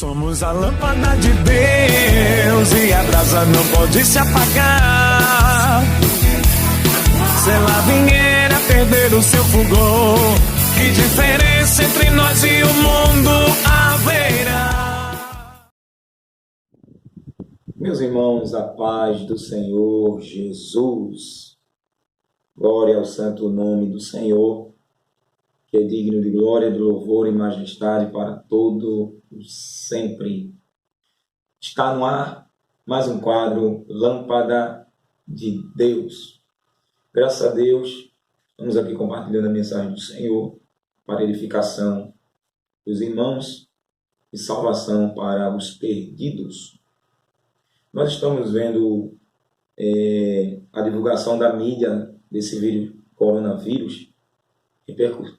Somos a lâmpada de Deus e a brasa não pode se apagar. Se ela vier a perder o seu fulgor, que diferença entre nós e o mundo haverá? Meus irmãos, a paz do Senhor Jesus. Glória ao santo nome do Senhor, que é digno de glória, de louvor e majestade para todo o sempre. Está no ar mais um quadro Lâmpada de Deus. Graças a Deus, estamos aqui compartilhando a mensagem do Senhor para edificação dos irmãos e salvação para os perdidos. Nós estamos vendo a divulgação da mídia desse vírus coronavírus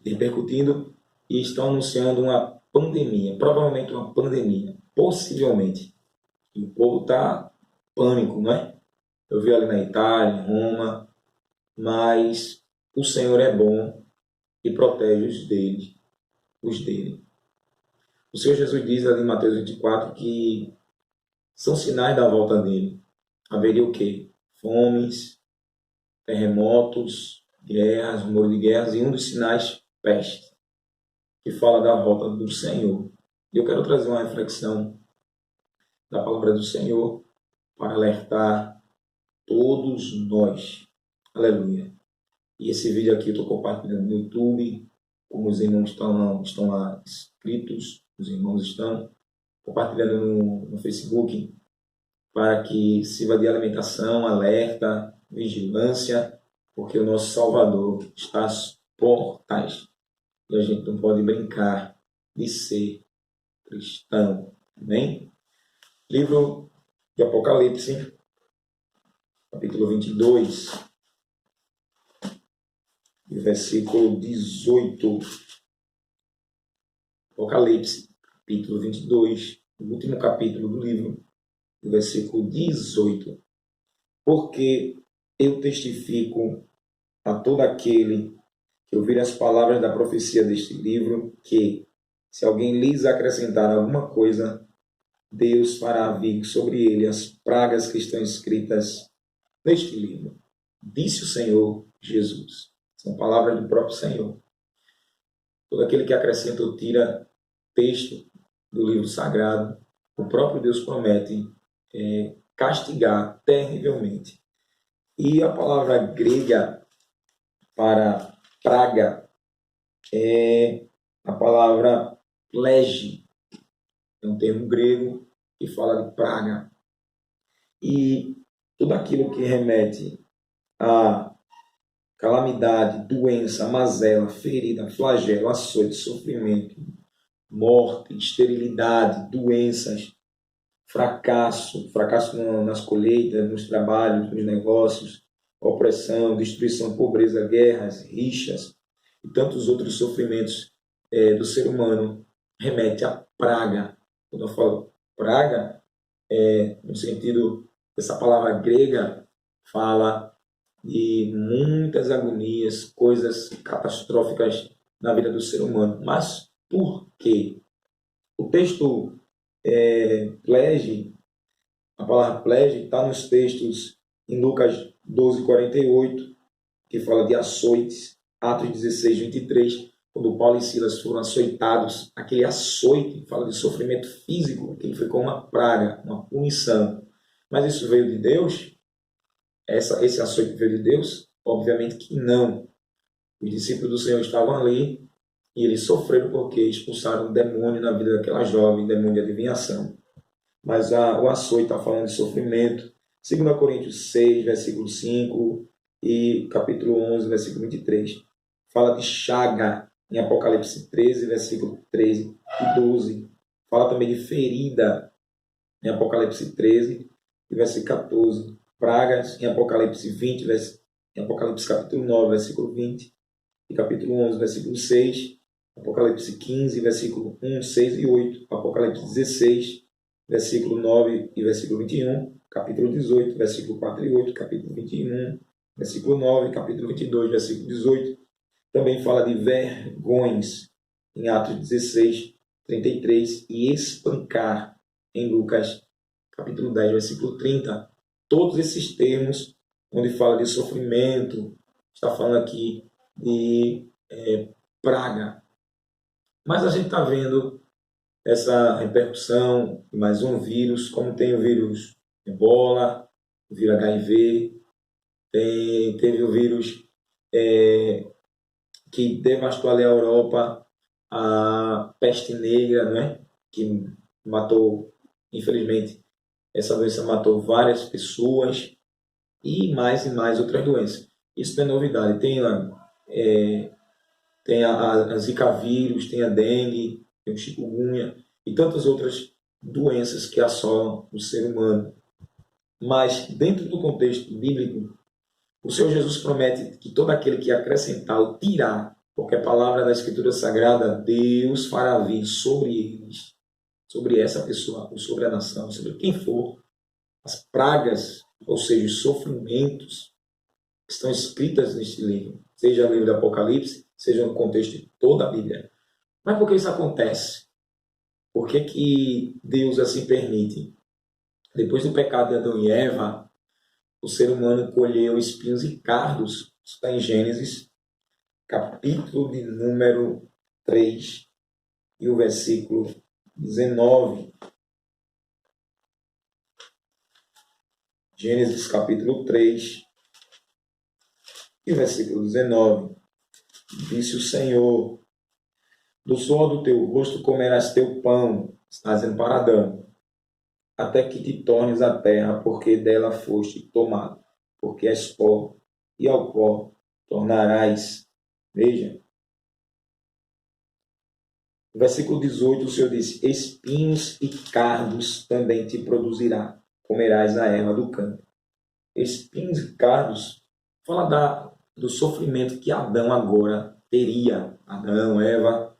repercutindo e estão anunciando uma pandemia, provavelmente uma pandemia, possivelmente. E o povo está pânico, não é? Eu vi ali na Itália, em Roma, mas o Senhor é bom e protege os dele. O Senhor Jesus diz ali em Mateus 24 que são sinais da volta dele. Haveria o quê? Fomes, terremotos, guerras, rumor de guerras, e um dos sinais, peste, que fala da volta do Senhor. E eu quero trazer uma reflexão da palavra do Senhor para alertar todos nós. Aleluia. E esse vídeo aqui eu estou compartilhando no YouTube, como os irmãos estão lá inscritos, os irmãos estão compartilhando no Facebook, para que sirva de alimentação, alerta, vigilância, porque o nosso Salvador está às portas e a gente não pode brincar de ser cristão. Amém? Livro de Apocalipse, capítulo 22, versículo 18. Apocalipse, capítulo 22, o último capítulo do livro, versículo 18. Porque eu testifico a todo aquele que ouvir as palavras da profecia deste livro, que, se alguém lhes acrescentar alguma coisa, Deus fará vir sobre ele as pragas que estão escritas neste livro. Disse o Senhor Jesus. São palavras do próprio Senhor. Todo aquele que acrescenta ou tira texto do livro sagrado, o próprio Deus promete castigar terrivelmente. E a palavra grega para praga é a palavra plege. É um termo grego que fala de praga. E tudo aquilo que remete a calamidade, doença, mazela, ferida, flagelo, açoite, sofrimento, morte, esterilidade, doenças, fracasso nas colheitas, nos trabalhos, nos negócios, opressão, destruição, pobreza, guerras, rixas e tantos outros sofrimentos do ser humano, remete à praga. Quando eu falo praga, no sentido dessa palavra grega, fala de muitas agonias, coisas catastróficas na vida do ser humano. Mas por quê? O texto plege, a palavra plege está nos textos em Lucas 12:48, que fala de açoites, Atos 16:23, quando Paulo e Silas foram açoitados. Aquele açoite fala de sofrimento físico, que foi como uma praga, uma punição. Mas isso veio de Deus? Esse açoite veio de Deus? Obviamente que não. Os discípulos do Senhor estavam ali e eles sofreram porque expulsaram um demônio na vida daquela jovem, demônio de adivinhação. Mas o açoite está falando de sofrimento. 2 Coríntios 6, versículo 5 e capítulo 11, versículo 23. Fala de chaga em Apocalipse 13, versículo 13 e 12. Fala também de ferida em Apocalipse 13 e versículo 14. Pragas em Apocalipse 20, em Apocalipse capítulo 9, versículo 20. E capítulo 11, versículo 6. Apocalipse 15, versículo 1, 6 e 8. Apocalipse 16, versículo 9 e versículo 21. Capítulo 18, versículo 4 e 8. Capítulo 21, versículo 9. Capítulo 22, versículo 18. Também fala de vergões em Atos 16, 33, e espancar, em Lucas, capítulo 10, versículo 30. Todos esses termos, onde fala de sofrimento, está falando aqui de praga. Mas a gente está vendo essa repercussão de mais um vírus, como tem o vírus Ebola, o vírus HIV, teve o vírus que devastou ali a Europa, a peste negra, né? Que matou, infelizmente, essa doença matou várias pessoas e mais outras doenças. Isso não é novidade. Tem a Zika vírus, tem a dengue, tem o chikungunya e tantas outras doenças que assolam o ser humano. Mas, dentro do contexto bíblico, o Senhor Jesus promete que todo aquele que acrescentar ou tirar qualquer palavra da Escritura Sagrada, Deus fará vir sobre eles, sobre essa pessoa, ou sobre a nação, sobre quem for, as pragas, ou seja, os sofrimentos que estão escritas neste livro, seja o livro do Apocalipse, seja no contexto de toda a Bíblia. Mas por que isso acontece? Por que Deus assim permite? Depois do pecado de Adão e Eva, o ser humano colheu espinhos e cardos. Isso está em Gênesis, capítulo de número 3, e o versículo 19. Gênesis, capítulo 3, e o versículo 19. Disse o Senhor: do suor do teu rosto comerás teu pão, está dizendo para Adão, até que te tornes a terra, porque dela foste tomado, porque és pó, e ao pó tornarás. Veja. No versículo 18, o Senhor disse: espinhos e cardos também te produzirá, comerás a erva do campo. Espinhos e cardos fala do sofrimento que Adão agora teria. Adão, Eva,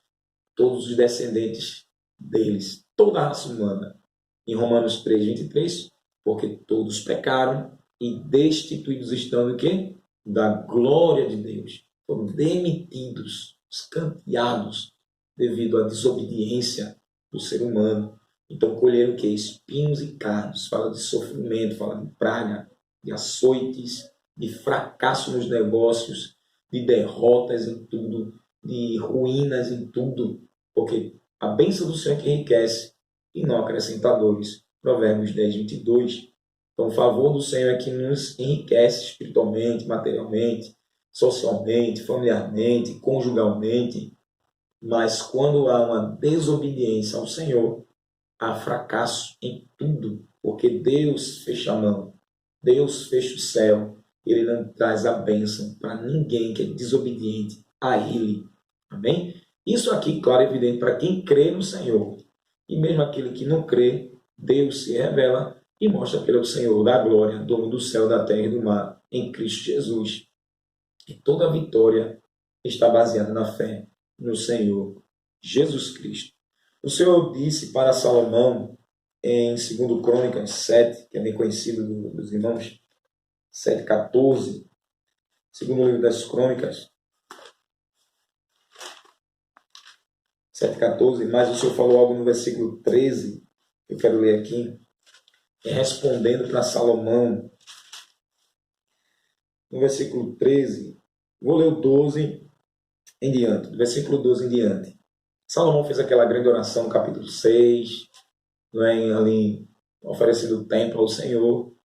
todos os descendentes deles, toda a raça humana. Em Romanos 3, 23, porque todos pecaram e destituídos estão do quê? Da glória de Deus. Foram demitidos, escanteados, devido à desobediência do ser humano. Então colheram o quê? Espinhos e cardos. Fala de sofrimento, fala de praga, de açoites, de fracasso nos negócios, de derrotas em tudo, de ruínas em tudo. Porque a bênção do Senhor é que enriquece e não acrescentadores. Provérbios 10, 22. Então, o favor do Senhor é que nos enriquece espiritualmente, materialmente, socialmente, familiarmente, conjugalmente. Mas quando há uma desobediência ao Senhor, há fracasso em tudo, porque Deus fecha a mão, Deus fecha o céu, Ele não traz a bênção para ninguém que é desobediente a Ele. Amém? Isso aqui, claro, é evidente para quem crê no Senhor. E mesmo aquele que não crê, Deus se revela e mostra que Ele é o Senhor da glória, dono do céu, da terra e do mar, em Cristo Jesus. E toda a vitória está baseada na fé no Senhor Jesus Cristo. O Senhor disse para Salomão, em 2 Crônicas 7, que é bem conhecido dos irmãos, 7,14, segundo livro das Crônicas, 7,14, mas o Senhor falou algo no versículo 13, que eu quero ler aqui, respondendo para Salomão, no versículo 13, vou ler o 12 em diante, do versículo 12 em diante. Salomão fez aquela grande oração no capítulo 6, não é, ali oferecendo o templo ao Senhor,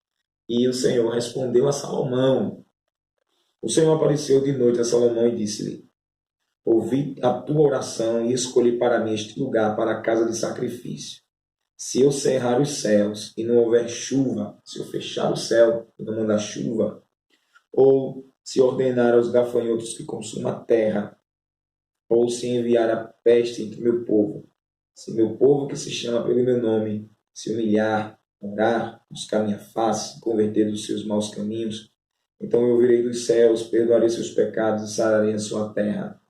e o Senhor respondeu a Salomão. O Senhor apareceu de noite a Salomão e disse-lhe: ouvi a tua oração e escolhi para mim este lugar para a casa de sacrifício. Se eu cerrar os céus e não houver chuva, se eu fechar o céu e não mandar chuva, ou se ordenar aos gafanhotos que consumam a terra, ou se enviar a peste entre meu povo, se meu povo que se chama pelo meu nome se humilhar, orar, buscar minha face, converter dos seus maus caminhos, então eu virei dos céus, perdoarei seus pecados e sararei a sua terra.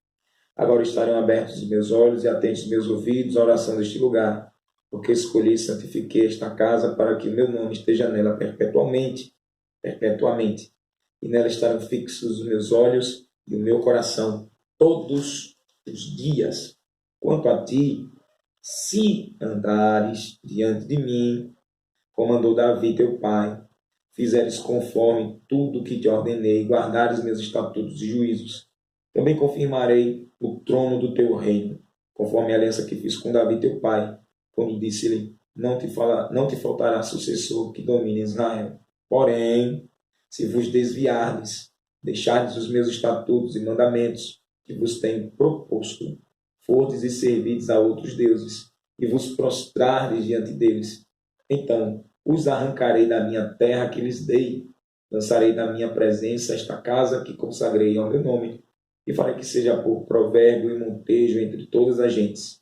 Agora estarão abertos os meus olhos e atentos os meus ouvidos à oração deste lugar, porque escolhi e santifiquei esta casa para que o meu nome esteja nela perpetuamente, perpetuamente. E nela estarão fixos os meus olhos e o meu coração todos os dias. Quanto a ti, se andares diante de mim, como andou Davi teu pai, fizeres conforme tudo que te ordenei, guardares meus estatutos e juízos, também confirmarei o trono do teu reino, conforme a aliança que fiz com Davi teu pai, quando disse-lhe, não te faltará sucessor que domine Israel. Porém, se vos desviardes, deixardes os meus estatutos e mandamentos que vos tenho proposto, fordes e servides a outros deuses, e vos prostrardes diante deles, então os arrancarei da minha terra que lhes dei, lançarei da minha presença esta casa que consagrei ao meu nome, e farei que seja por provérbio e montejo entre todas as gentes.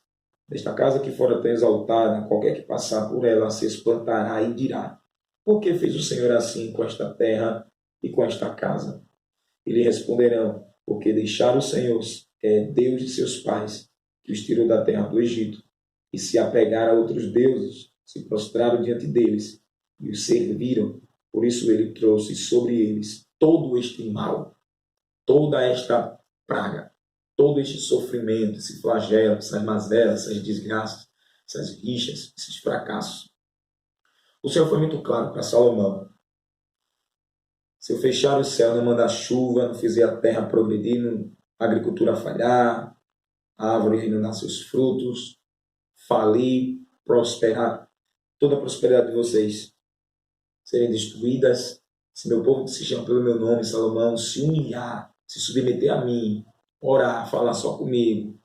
Desta casa que for tão exaltada, qualquer que passar por ela se espantará e dirá, por que fez o Senhor assim com esta terra e com esta casa? E lhe responderão, porque deixaram o Senhor, Deus de seus pais, que os tirou da terra do Egito, e se apegaram a outros deuses, se prostraram diante deles e os serviram. Por isso ele trouxe sobre eles todo este mal, toda esta praga, todo este sofrimento, esse flagelo, essas mazelas, essas desgraças, essas rixas, esses fracassos. O Senhor foi muito claro para Salomão. Se eu fechar o céu, não mandar chuva, não fizer a terra progredir, a agricultura falhar, a árvore não dar seus frutos, falir, prosperar, toda a prosperidade de vocês serem destruídas, se meu povo que se chama pelo meu nome, Salomão, se humilhar, se submeter a mim, orar, falar só comigo,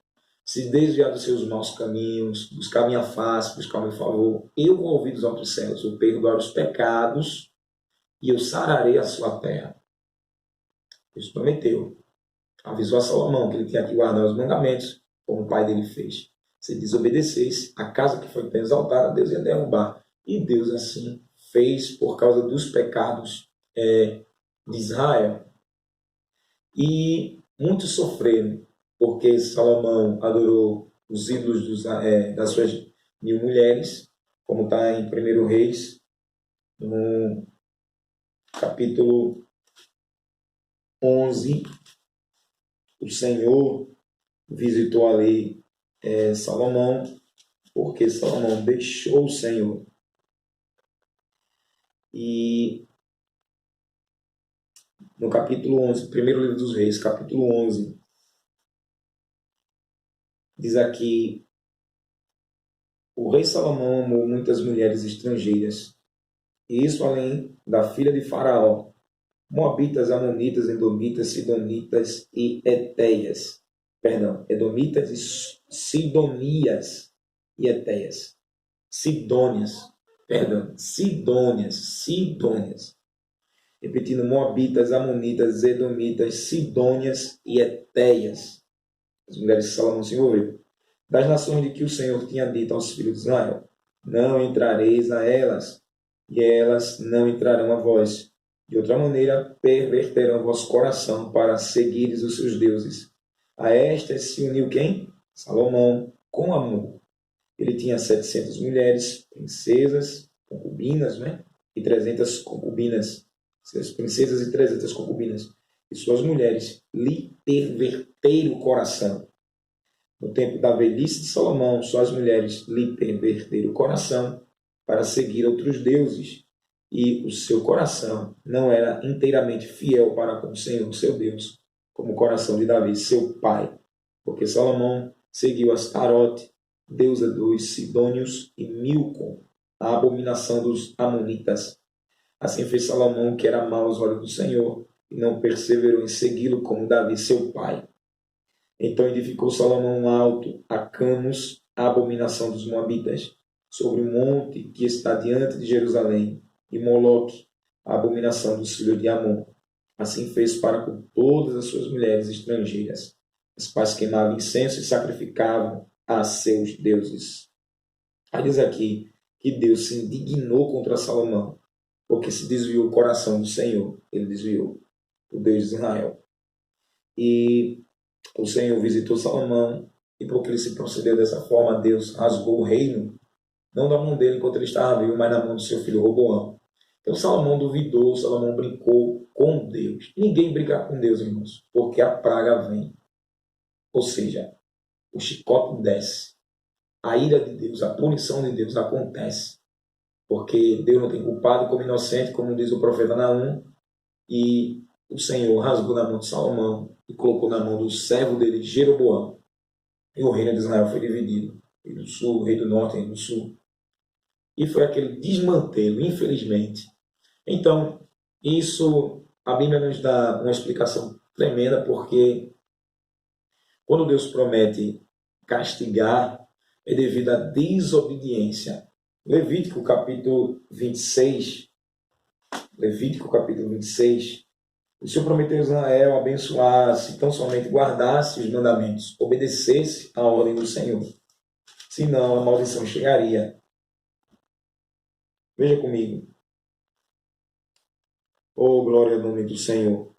se desviar dos seus maus caminhos, buscar minha face, buscar o meu favor, eu vou ouvir dos altos céus, eu perdoar os pecados e eu sararei a sua terra. Deus prometeu. Avisou a Salomão que ele tinha que guardar os mandamentos, como o pai dele fez. Se desobedecesse, a casa que foi tão exaltada, Deus ia derrubar. E Deus assim fez por causa dos pecados de Israel. E muitos sofreram, porque Salomão adorou os ídolos das suas 1000 mulheres, como está em 1 Reis, no capítulo 11. O Senhor visitou ali Salomão, porque Salomão deixou o Senhor. E no capítulo 11, primeiro livro dos Reis, capítulo 11, diz aqui, o rei Salomão amou muitas mulheres estrangeiras, e isso além da filha de Faraó, Moabitas, Amonitas, Edomitas, Sidonitas e Etéias. Perdão, Edomitas e Sidonias e Etéias. Sidônias. Repetindo, Moabitas, Amonitas, Edomitas, Sidônias e Etéias. As mulheres de Salomão se envolveram. Das nações de que o Senhor tinha dito aos filhos de Israel, não entrareis a elas, e elas não entrarão a vós. De outra maneira, perverterão vosso coração para seguires os seus deuses. A estas se uniu quem? Salomão, com amor. Ele tinha 700 mulheres, princesas, concubinas, né? E 300 concubinas. Suas princesas e 300 concubinas. E suas mulheres lhe perverteram o coração. No tempo da velhice de Salomão, suas mulheres lhe perverteram o coração para seguir outros deuses. E o seu coração não era inteiramente fiel para com o Senhor, seu Deus, como o coração de Davi, seu pai. Porque Salomão seguiu Astarote, deusa dos Sidônios, e Milcom, a abominação dos Amonitas. Assim fez Salomão, que era mau aos olhos do Senhor, e não perseverou em segui-lo como Davi, seu pai. Então edificou Salomão alto a Camus, a abominação dos Moabitas, sobre o monte que está diante de Jerusalém, e Moloque, a abominação dos filhos de Amon. Assim fez para com todas as suas mulheres estrangeiras, as quais queimavam incenso e sacrificavam a seus deuses. Aí diz aqui que Deus se indignou contra Salomão, porque se desviou o coração do Senhor. Ele desviou o Deus de Israel. E o Senhor visitou Salomão, e porque ele se procedeu dessa forma, Deus rasgou o reino, não da mão dele enquanto ele estava vivo, mas na mão do seu filho Roboão. Então Salomão duvidou, Salomão brincou com Deus. Ninguém brinca com Deus, irmãos, porque a praga vem. Ou seja, o chicote desce. a ira de Deus, a punição de Deus acontece. Porque Deus não tem culpado como inocente, como diz o profeta Naum, e o Senhor rasgou na mão de Salomão e colocou na mão do servo dele, Jeroboão. E o reino de Israel foi dividido. Rei do sul, rei do norte, rei do sul. E foi aquele desmantelo, infelizmente. Então, isso, a Bíblia nos dá uma explicação tremenda, porque quando Deus promete castigar, é devido à desobediência. Levítico capítulo 26, o Senhor prometeu a Israel abençoar se tão somente guardasse os mandamentos, obedecesse à ordem do Senhor. Senão a maldição chegaria. Veja comigo. Oh, glória ao nome do Senhor.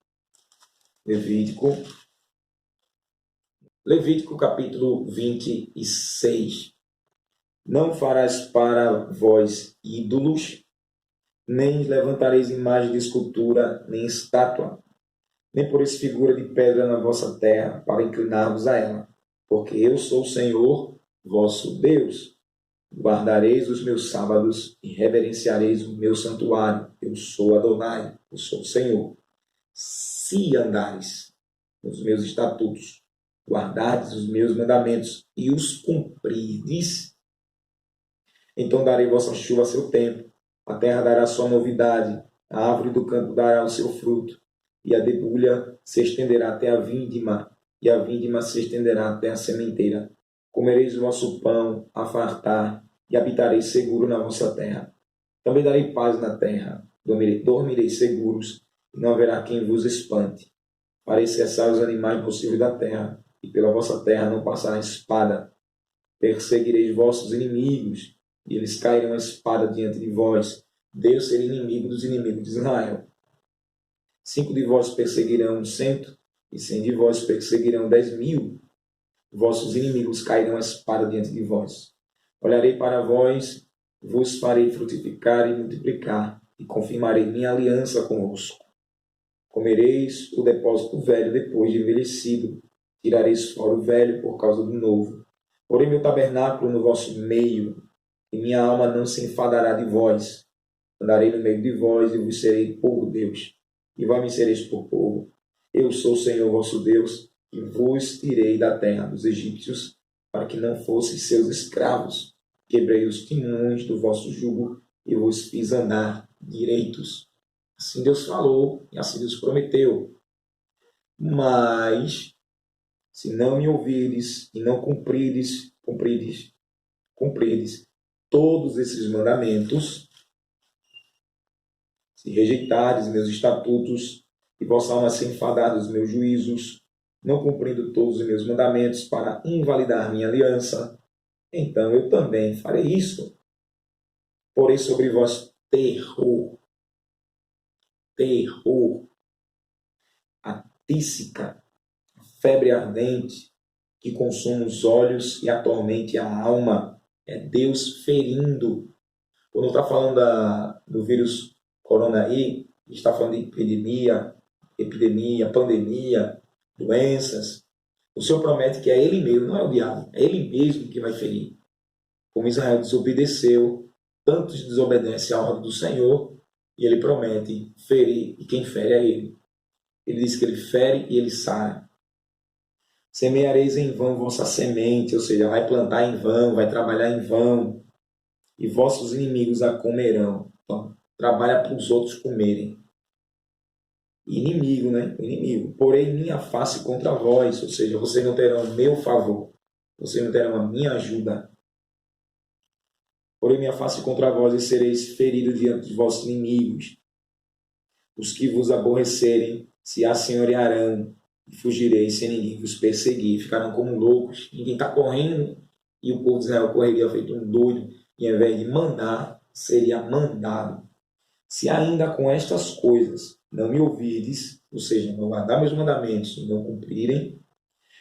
Levítico capítulo 26. Não farás para vós ídolos, nem levantareis imagem de escultura, nem estátua, nem poreis figura de pedra na vossa terra, para inclinar-vos a ela. Porque eu sou o Senhor, vosso Deus. Guardareis os meus sábados e reverenciareis o meu santuário. Eu sou Adonai, eu sou o Senhor. Se andares nos meus estatutos, guardardes os meus mandamentos e os cumprirdes, então darei vossa chuva a seu tempo, a terra dará sua novidade, a árvore do campo dará o seu fruto, e a debulha se estenderá até a vindima, e a vindima se estenderá até a sementeira. Comereis o vosso pão a fartar, e habitareis seguro na vossa terra. Também darei paz na terra, dormireis seguros, e não haverá quem vos espante. Farei cessar os animais possíveis da terra, e pela vossa terra não passará espada. Perseguireis vossos inimigos, e eles cairão a espada diante de vós. Deus será inimigo dos inimigos de Israel. 5 de vós perseguirão 100, e 100 de vós perseguirão 10.000. Vossos inimigos cairão a espada diante de vós. Olharei para vós, vos farei frutificar e multiplicar, e confirmarei minha aliança convosco. Comereis o depósito velho depois de envelhecido, tirareis fora o velho por causa do novo. Porém meu tabernáculo no vosso meio, e minha alma não se enfadará de vós. Andarei no meio de vós e vos serei por Deus, e vós me sereis por povo. Eu sou o Senhor vosso Deus, que vos tirei da terra dos egípcios, para que não fosseis seus escravos. Quebrei os timões do vosso jugo e vos fiz andar direitos. Assim Deus falou e assim Deus prometeu. Mas, se não me ouvirdes e não cumprides todos esses mandamentos, se rejeitardes meus estatutos e vossa alma se enfadar dos meus juízos, não cumprindo todos os meus mandamentos para invalidar minha aliança, então eu também farei isso. Porei sobre vós terror, a tísica, a febre ardente, que consome os olhos e atormente a alma. É Deus ferindo. Quando está falando do vírus corona aí, está falando de epidemia, pandemia, doenças. O Senhor promete que é Ele mesmo, não é o diabo, é Ele mesmo que vai ferir. Como Israel desobedeceu, tantos desobedecem à ordem do Senhor, e Ele promete ferir, e quem fere é Ele. Ele diz que Ele fere e Ele sara. Semeareis em vão vossa semente, ou seja, vai plantar em vão, vai trabalhar em vão, e vossos inimigos a comerão. Então, trabalha para os outros comerem. Inimigo, né? Inimigo. Porém, minha face contra vós, ou seja, vocês não terão o meu favor, vocês não terão a minha ajuda. Porém, minha face contra vós, e sereis feridos diante dos vossos inimigos. Os que vos aborrecerem se assenhorearão, e fugireis sem ninguém vos perseguir. Ficarão como loucos, ninguém está correndo, e o povo de Israel correria feito um doido, e ao invés de mandar, seria mandado. Se ainda com estas coisas não me ouvirdes, ou seja, não guardar meus mandamentos e não cumprirem,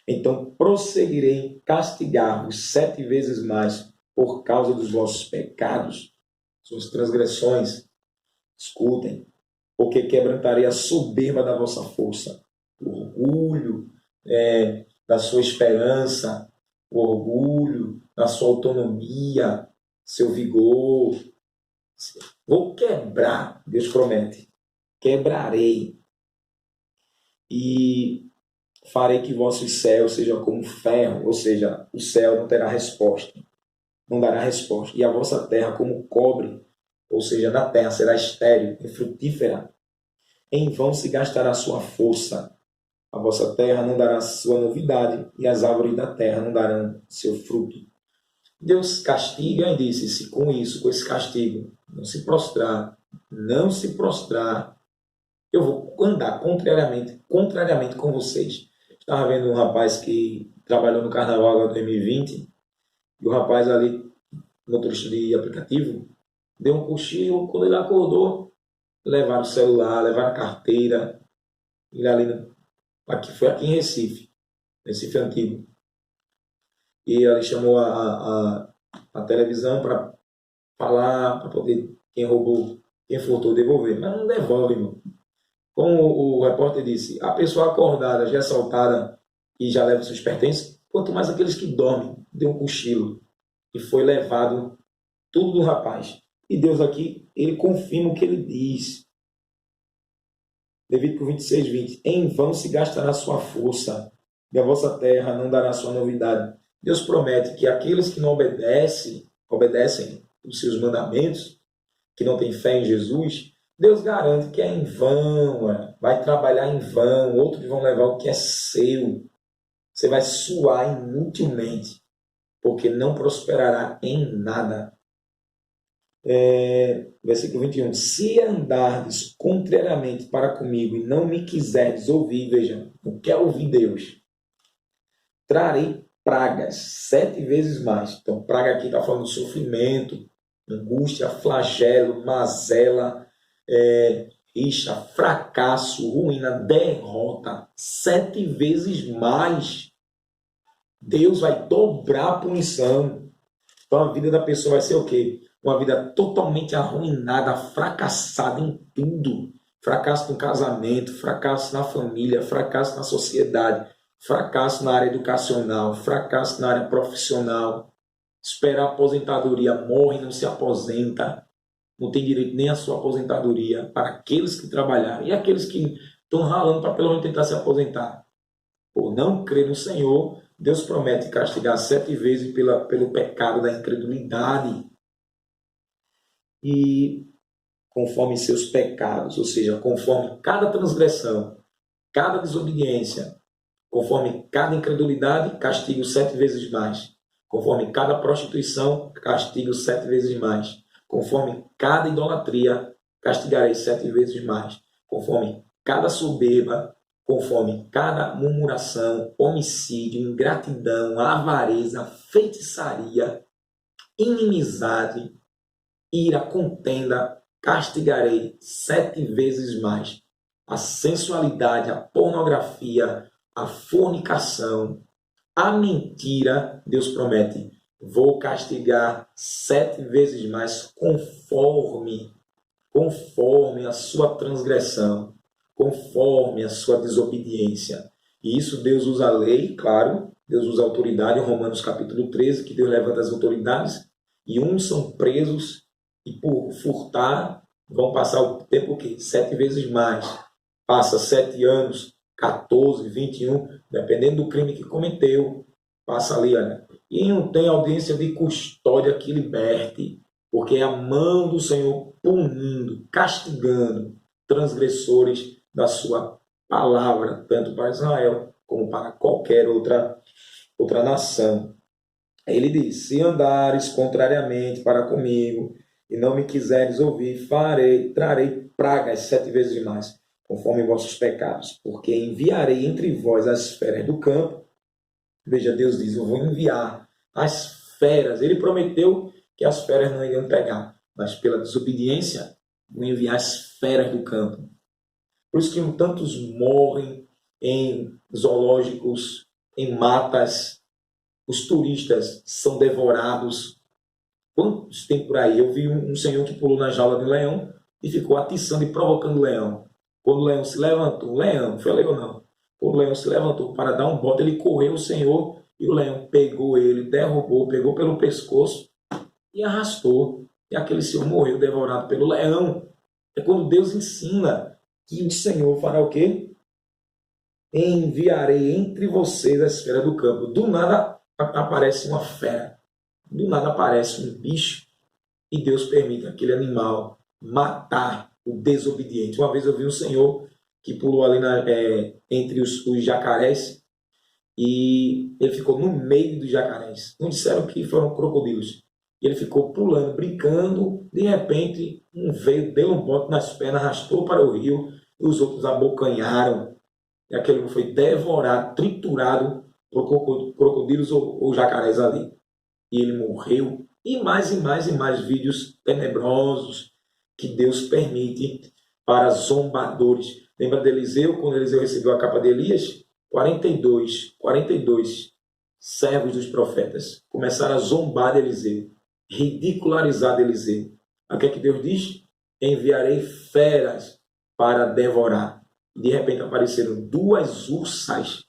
então prosseguirei em castigar-vos 7 vezes mais por causa dos vossos pecados, suas transgressões. Escutem, porque quebrantarei a soberba da vossa força, o orgulho da sua esperança, o orgulho na sua autonomia, seu vigor. Vou quebrar, Deus promete. Quebrarei. E farei que vossos céus sejam como ferro, ou seja, o céu não terá resposta. Não dará resposta. E a vossa terra como cobre, ou seja, na terra será estéril, infrutífera. Em vão se gastará sua força. A vossa terra não dará sua novidade, e as árvores da terra não darão seu fruto. Deus castiga e disse, se com isso, com esse castigo, não se prostrar, eu vou andar contrariamente com vocês. Estava vendo um rapaz que trabalhou no Carnaval agora 2020, e o rapaz ali, motorista de aplicativo, deu um cochilo, quando ele acordou, levaram o celular, levaram a carteira, ele ali, foi aqui em Recife Antigo. E ele chamou a televisão para falar, para poder, quem roubou, quem furtou, devolver. Mas não devolve, irmão. Como o repórter disse, a pessoa acordada, já assaltada e já leva seus pertences, quanto mais aqueles que dormem, deu um cochilo e foi levado tudo do rapaz. E Deus aqui, ele confirma o que ele diz. Levítico 26:20. Em vão se gastará sua força, e a vossa terra não dará sua novidade. Deus promete que aqueles que não obedecem os seus mandamentos, que não têm fé em Jesus, Deus garante que é em vão, vai trabalhar em vão, outros vão levar o que é seu. Você vai suar inutilmente, porque não prosperará em nada. Versículo 21. Se andardes contrariamente para comigo e não me quiserdes ouvir, veja, não quer ouvir Deus, trarei pragas 7 vezes mais. Então, praga aqui está falando de sofrimento, angústia, flagelo, mazela, rixa, fracasso, ruína, derrota, 7 vezes mais. Deus vai dobrar a punição. Então a vida da pessoa vai ser o quê? Uma vida totalmente arruinada, fracassada em tudo. Fracasso no casamento, fracasso na família, fracasso na sociedade, fracasso na área educacional, fracasso na área profissional. Esperar a aposentadoria, morre, não se aposenta, não tem direito nem à sua aposentadoria para aqueles que trabalharam e aqueles que estão ralando para pelo menos tentar se aposentar. Por não crer no Senhor, Deus promete castigar 7 vezes pelo pecado da incredulidade. E conforme seus pecados, ou seja, conforme cada transgressão, cada desobediência, conforme cada incredulidade, castigo 7 vezes mais. Conforme cada prostituição, castigo 7 vezes mais. Conforme cada idolatria, castigarei 7 vezes mais. Conforme cada soberba, conforme cada murmuração, homicídio, ingratidão, avareza, feitiçaria, inimizade, ira, contenda, castigarei 7 vezes mais. A sensualidade, a pornografia, a fornicação, a mentira, Deus promete, vou castigar 7 vezes mais conforme a sua transgressão, conforme a sua desobediência. E isso Deus usa a lei, claro, Deus usa a autoridade, em Romanos capítulo 13, que Deus levanta as autoridades, e uns são presos, e por furtar, vão passar o tempo o quê? 7 vezes mais. Passa 7 anos, 14, 21, dependendo do crime que cometeu, passa ali, olha. E não tem audiência de custódia que liberte, porque é a mão do Senhor punindo, castigando transgressores da sua palavra, tanto para Israel como para qualquer outra nação. Ele diz, se andares contrariamente para comigo e não me quiseres ouvir, trarei pragas 7 vezes mais, conforme vossos pecados, porque enviarei entre vós as feras do campo. Veja, Deus diz, eu vou enviar as feras. Ele prometeu que as feras não iriam pegar, mas pela desobediência, vou enviar as feras do campo. Por isso que tantos morrem em zoológicos, em matas, os turistas são devorados. Quantos tem por aí? Eu vi um senhor que pulou na jaula de um leão e ficou atiçando e provocando o leão. Quando o leão se levantou, foi leão não. Quando o leão se levantou para dar um bote, ele correu o Senhor E o leão pegou ele, derrubou, pegou pelo pescoço e arrastou. E aquele senhor morreu devorado pelo leão. É quando Deus ensina que o Senhor fará o quê? Enviarei entre vocês a esfera do campo. Do nada aparece uma fera. Do nada aparece um bicho. E Deus permite aquele animal matar o desobediente. Uma vez eu vi um senhor que pulou ali entre os jacarés e ele ficou no meio dos jacarés. Não disseram que foram crocodilos. E ele ficou pulando, brincando. De repente, um veio, deu um bote nas pernas, arrastou para o rio e os outros abocanharam. E aquele foi devorado, triturado por crocodilos ou jacarés ali. E ele morreu. E mais vídeos tenebrosos que Deus permite para zombadores. Lembra de Eliseu, quando Eliseu recebeu a capa de Elias? 42 servos dos profetas começaram a zombar de Eliseu, ridicularizar de Eliseu. O que é que Deus diz? Enviarei feras para devorar. De repente apareceram 2 ursas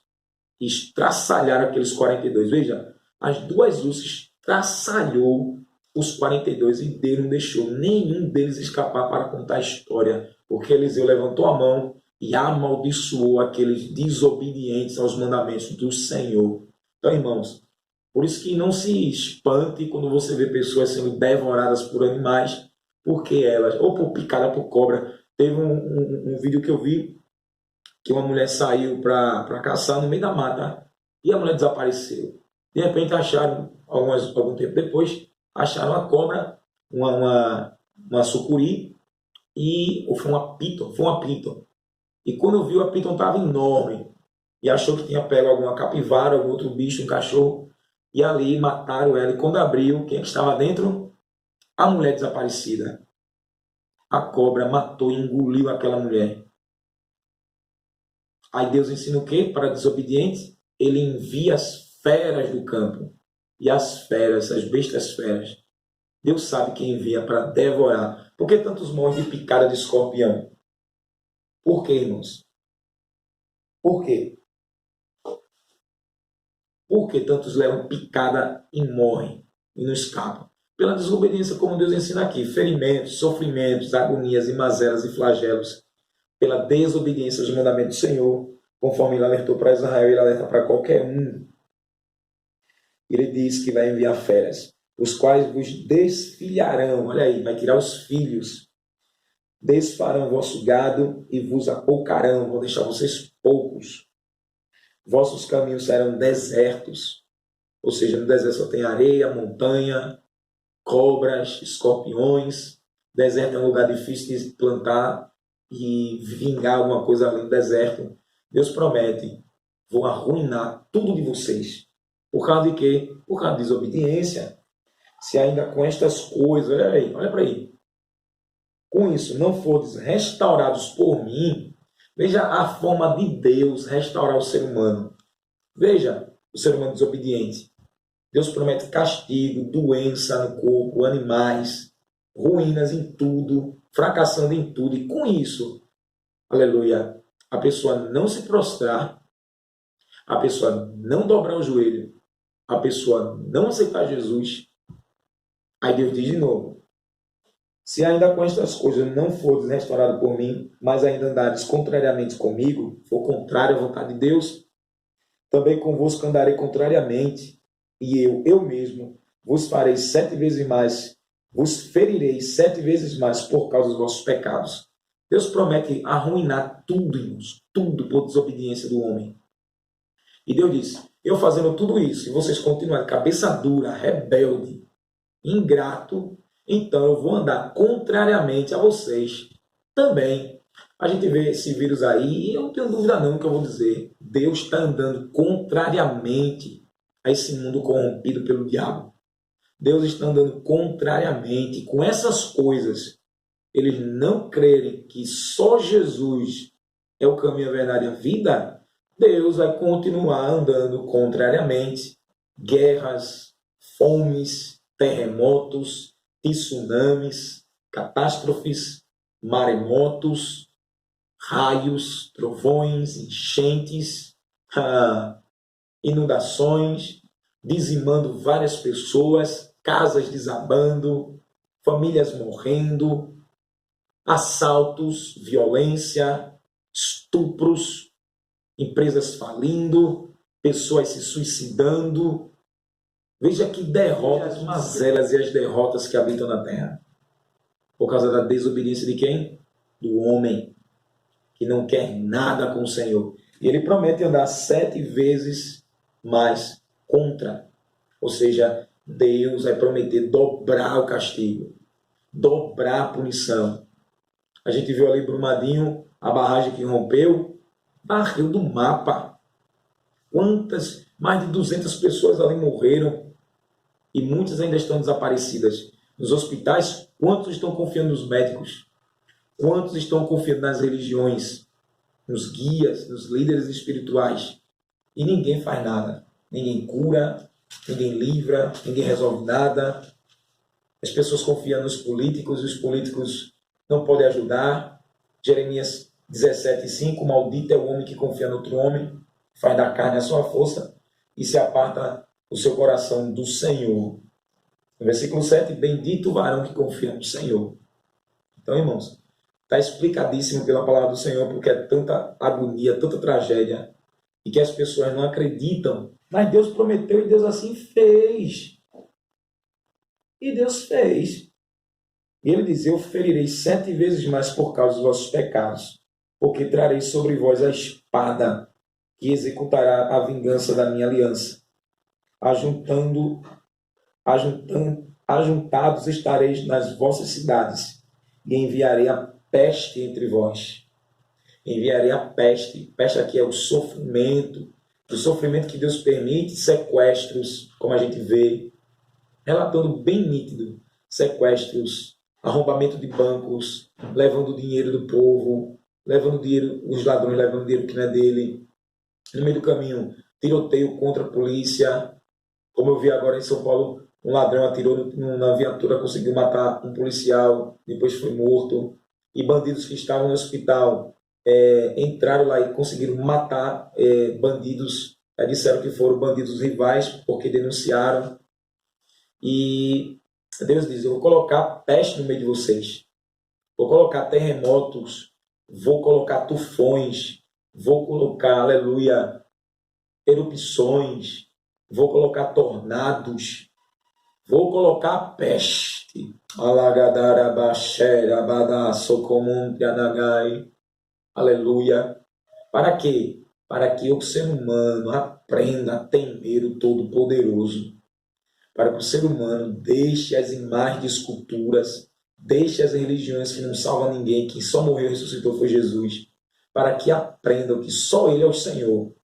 e estraçalharam aqueles 42. Veja, as 2 ursas estraçalhou os 42 e Deus não deixou nenhum deles escapar para contar a história, porque Eliseu levantou a mão e amaldiçoou aqueles desobedientes aos mandamentos do Senhor. Então, irmãos, por isso que não se espante quando você vê pessoas sendo devoradas por animais, porque elas, ou por picada por cobra. Teve um vídeo que eu vi que uma mulher saiu para caçar no meio da mata e a mulher desapareceu. De repente acharam, algum tempo depois, acharam a cobra, uma sucuri, ou foi uma piton. E quando viu, a piton estava enorme e achou que tinha pego alguma capivara, algum outro bicho, um cachorro, e ali mataram ela. E quando abriu, quem estava dentro? A mulher desaparecida. A cobra matou e engoliu aquela mulher. Aí Deus ensina o quê? Para desobedientes, ele envia as feras do campo. E as feras, as bestas feras, Deus sabe quem envia para devorar. Por que tantos morrem de picada de escorpião? Por quê, irmãos? Por quê? Por que tantos levam picada e morrem e não escapam? Pela desobediência, como Deus ensina aqui. Ferimentos, sofrimentos, agonias e mazelas e flagelos. Pela desobediência aos mandamentos do Senhor, conforme ele alertou para Israel, ele alerta para qualquer um. Ele diz que vai enviar feras, os quais vos desfilharão. Olha aí, vai tirar os filhos. Desfarão vosso gado e vos apoucarão, vão deixar vocês poucos. Vossos caminhos serão desertos, ou seja, no deserto só tem areia, montanha, cobras, escorpiões. Deserto é um lugar difícil de plantar e vingar alguma coisa ali no deserto. Deus promete, vou arruinar tudo de vocês. Por causa de quê? Por causa de desobediência. Se ainda com estas coisas, olha para aí. Com isso, não fordes restaurados por mim, veja a forma de Deus restaurar o ser humano. Veja o ser humano desobediente. Deus promete castigo, doença no corpo, animais, ruínas em tudo, fracassando em tudo. E com isso, aleluia, a pessoa não se prostrar, a pessoa não dobrar o joelho, a pessoa não aceitar Jesus. Aí Deus diz de novo, se ainda com estas coisas não fordes restaurado por mim, mas ainda andares contrariamente comigo, for contrário à vontade de Deus, também convosco andarei contrariamente, e eu mesmo vos farei 7 vezes mais, vos ferirei 7 vezes mais por causa dos vossos pecados. Deus promete arruinar tudo, irmãos, tudo por desobediência do homem. E Deus diz, eu fazendo tudo isso, e vocês continuarem cabeça dura, rebelde, ingrato, então eu vou andar contrariamente a vocês também. A gente vê esse vírus aí, e eu não tenho dúvida não que eu vou dizer, Deus está andando contrariamente a esse mundo corrompido pelo diabo. Deus está andando contrariamente com essas coisas. Eles não crerem que só Jesus é o caminho, a verdade e a vida, Deus vai continuar andando contrariamente. Guerras, fomes, terremotos, tsunamis, catástrofes, maremotos, raios, trovões, enchentes, inundações, dizimando várias pessoas, casas desabando, famílias morrendo, assaltos, violência, estupros, empresas falindo, pessoas se suicidando. Veja que derrotas, mazelas e as derrotas que habitam na terra. Por causa da desobediência de quem? Do homem, que não quer nada com o Senhor. E ele promete andar 7 vezes mais contra. Ou seja, Deus vai prometer dobrar o castigo, dobrar a punição. A gente viu ali Brumadinho, a barragem que rompeu, varreu do mapa. Quantas? Mais de 200 pessoas ali morreram e muitas ainda estão desaparecidas. Nos hospitais, quantos estão confiando nos médicos? Quantos estão confiando nas religiões, nos guias, nos líderes espirituais? E ninguém faz nada. Ninguém cura, ninguém livra, ninguém resolve nada. As pessoas confiam nos políticos e os políticos não podem ajudar. Jeremias 17:5, maldito é o homem que confia no outro homem, faz da carne a sua força e se aparta o seu coração do Senhor. No versículo 7, bendito o varão que confia no Senhor. Então, irmãos, está explicadíssimo pela palavra do Senhor, porque é tanta agonia, tanta tragédia, e que as pessoas não acreditam. Mas Deus prometeu e Deus assim fez. E Deus fez. E ele diz, eu ferirei 7 vezes mais por causa dos vossos pecados, porque trarei sobre vós a espada, que executará a vingança da minha aliança. Ajuntados estareis nas vossas cidades, e enviarei a peste entre vós. Enviarei a peste. Peste aqui é o sofrimento que Deus permite, sequestros, como a gente vê, relatando bem nítido, sequestros, arrombamento de bancos, levando o dinheiro do povo, levando dinheiro, os ladrões levando dinheiro que não é dele. No meio do caminho, tiroteio contra a polícia. Como eu vi agora em São Paulo, um ladrão atirou na viatura, conseguiu matar um policial, depois foi morto. E bandidos que estavam no hospital entraram lá e conseguiram matar bandidos. Disseram que foram bandidos rivais porque denunciaram. E Deus diz, eu vou colocar peste no meio de vocês. Vou colocar terremotos. Vou colocar tufões. Vou colocar, aleluia, erupções. Vou colocar tornados. Vou colocar peste. Aleluia. Para quê? Para que o ser humano aprenda a temer o Todo-Poderoso. Para que o ser humano deixe as imagens de esculturas, deixe as religiões que não salvam ninguém, que só morreu e ressuscitou foi Jesus. Para que aprendam que só Ele é o Senhor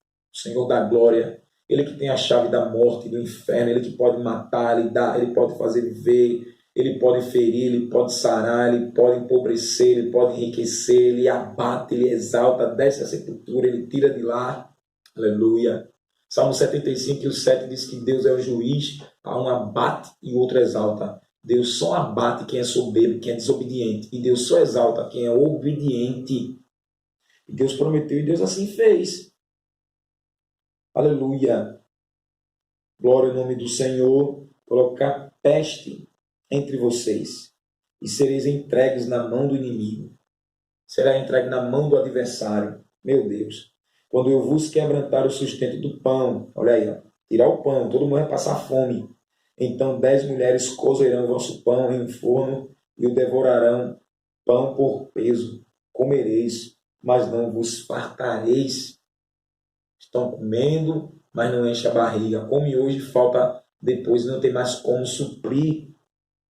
da glória. Ele que tem a chave da morte e do inferno, Ele que pode matar, Ele pode fazer viver, Ele pode ferir, Ele pode sarar, Ele pode empobrecer, Ele pode enriquecer, Ele abate, Ele exalta, desce a sepultura, Ele tira de lá. Aleluia. Salmo 75:7 diz que Deus é o juiz, há um abate e o outro exalta. Deus só abate quem é soberbo, quem é desobediente, e Deus só exalta quem é obediente. E Deus prometeu e Deus assim fez. Aleluia. Glória ao nome do Senhor. Colocar peste entre vocês e sereis entregues na mão do inimigo. Será entregue na mão do adversário. Meu Deus. Quando eu vos quebrantar o sustento do pão, olha aí, ó, tirar o pão, todo mundo vai passar fome. Então 10 mulheres cozerão o vosso pão em um forno e o devorarão pão por peso. Comereis, mas não vos fartareis. Estão comendo, mas não enche a barriga. Come hoje, falta depois, não tem mais como suprir.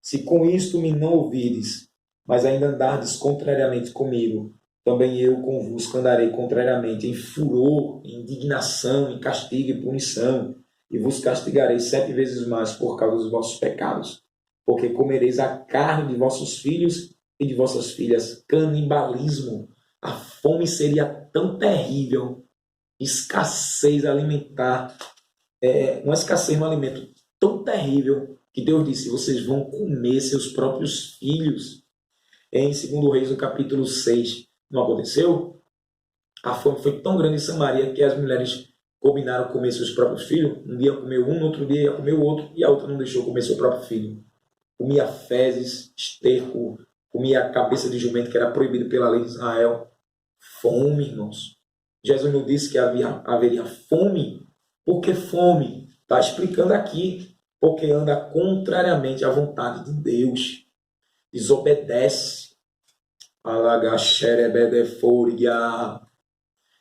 Se com isto me não ouvires, mas ainda andardes contrariamente comigo, também eu convosco andarei contrariamente, em furor, em indignação, em castigo e punição, e vos castigarei 7 vezes mais por causa dos vossos pecados, porque comereis a carne de vossos filhos e de vossas filhas. Canibalismo. A fome seria tão terrível, escassez alimentar, uma escassez no alimento tão terrível, que Deus disse, vocês vão comer seus próprios filhos. Em 2 Reis, no capítulo 6, não aconteceu? A fome foi tão grande em Samaria que as mulheres combinaram comer seus próprios filhos. Um dia comeu um, no outro dia ia comer o outro, e a outra não deixou comer seu próprio filho. Comia fezes, esterco, comia a cabeça de jumento, que era proibido pela lei de Israel. Fome, irmãos. Jesus não disse que haveria fome. Por que fome? Está explicando aqui. Porque anda contrariamente à vontade de Deus. Desobedece.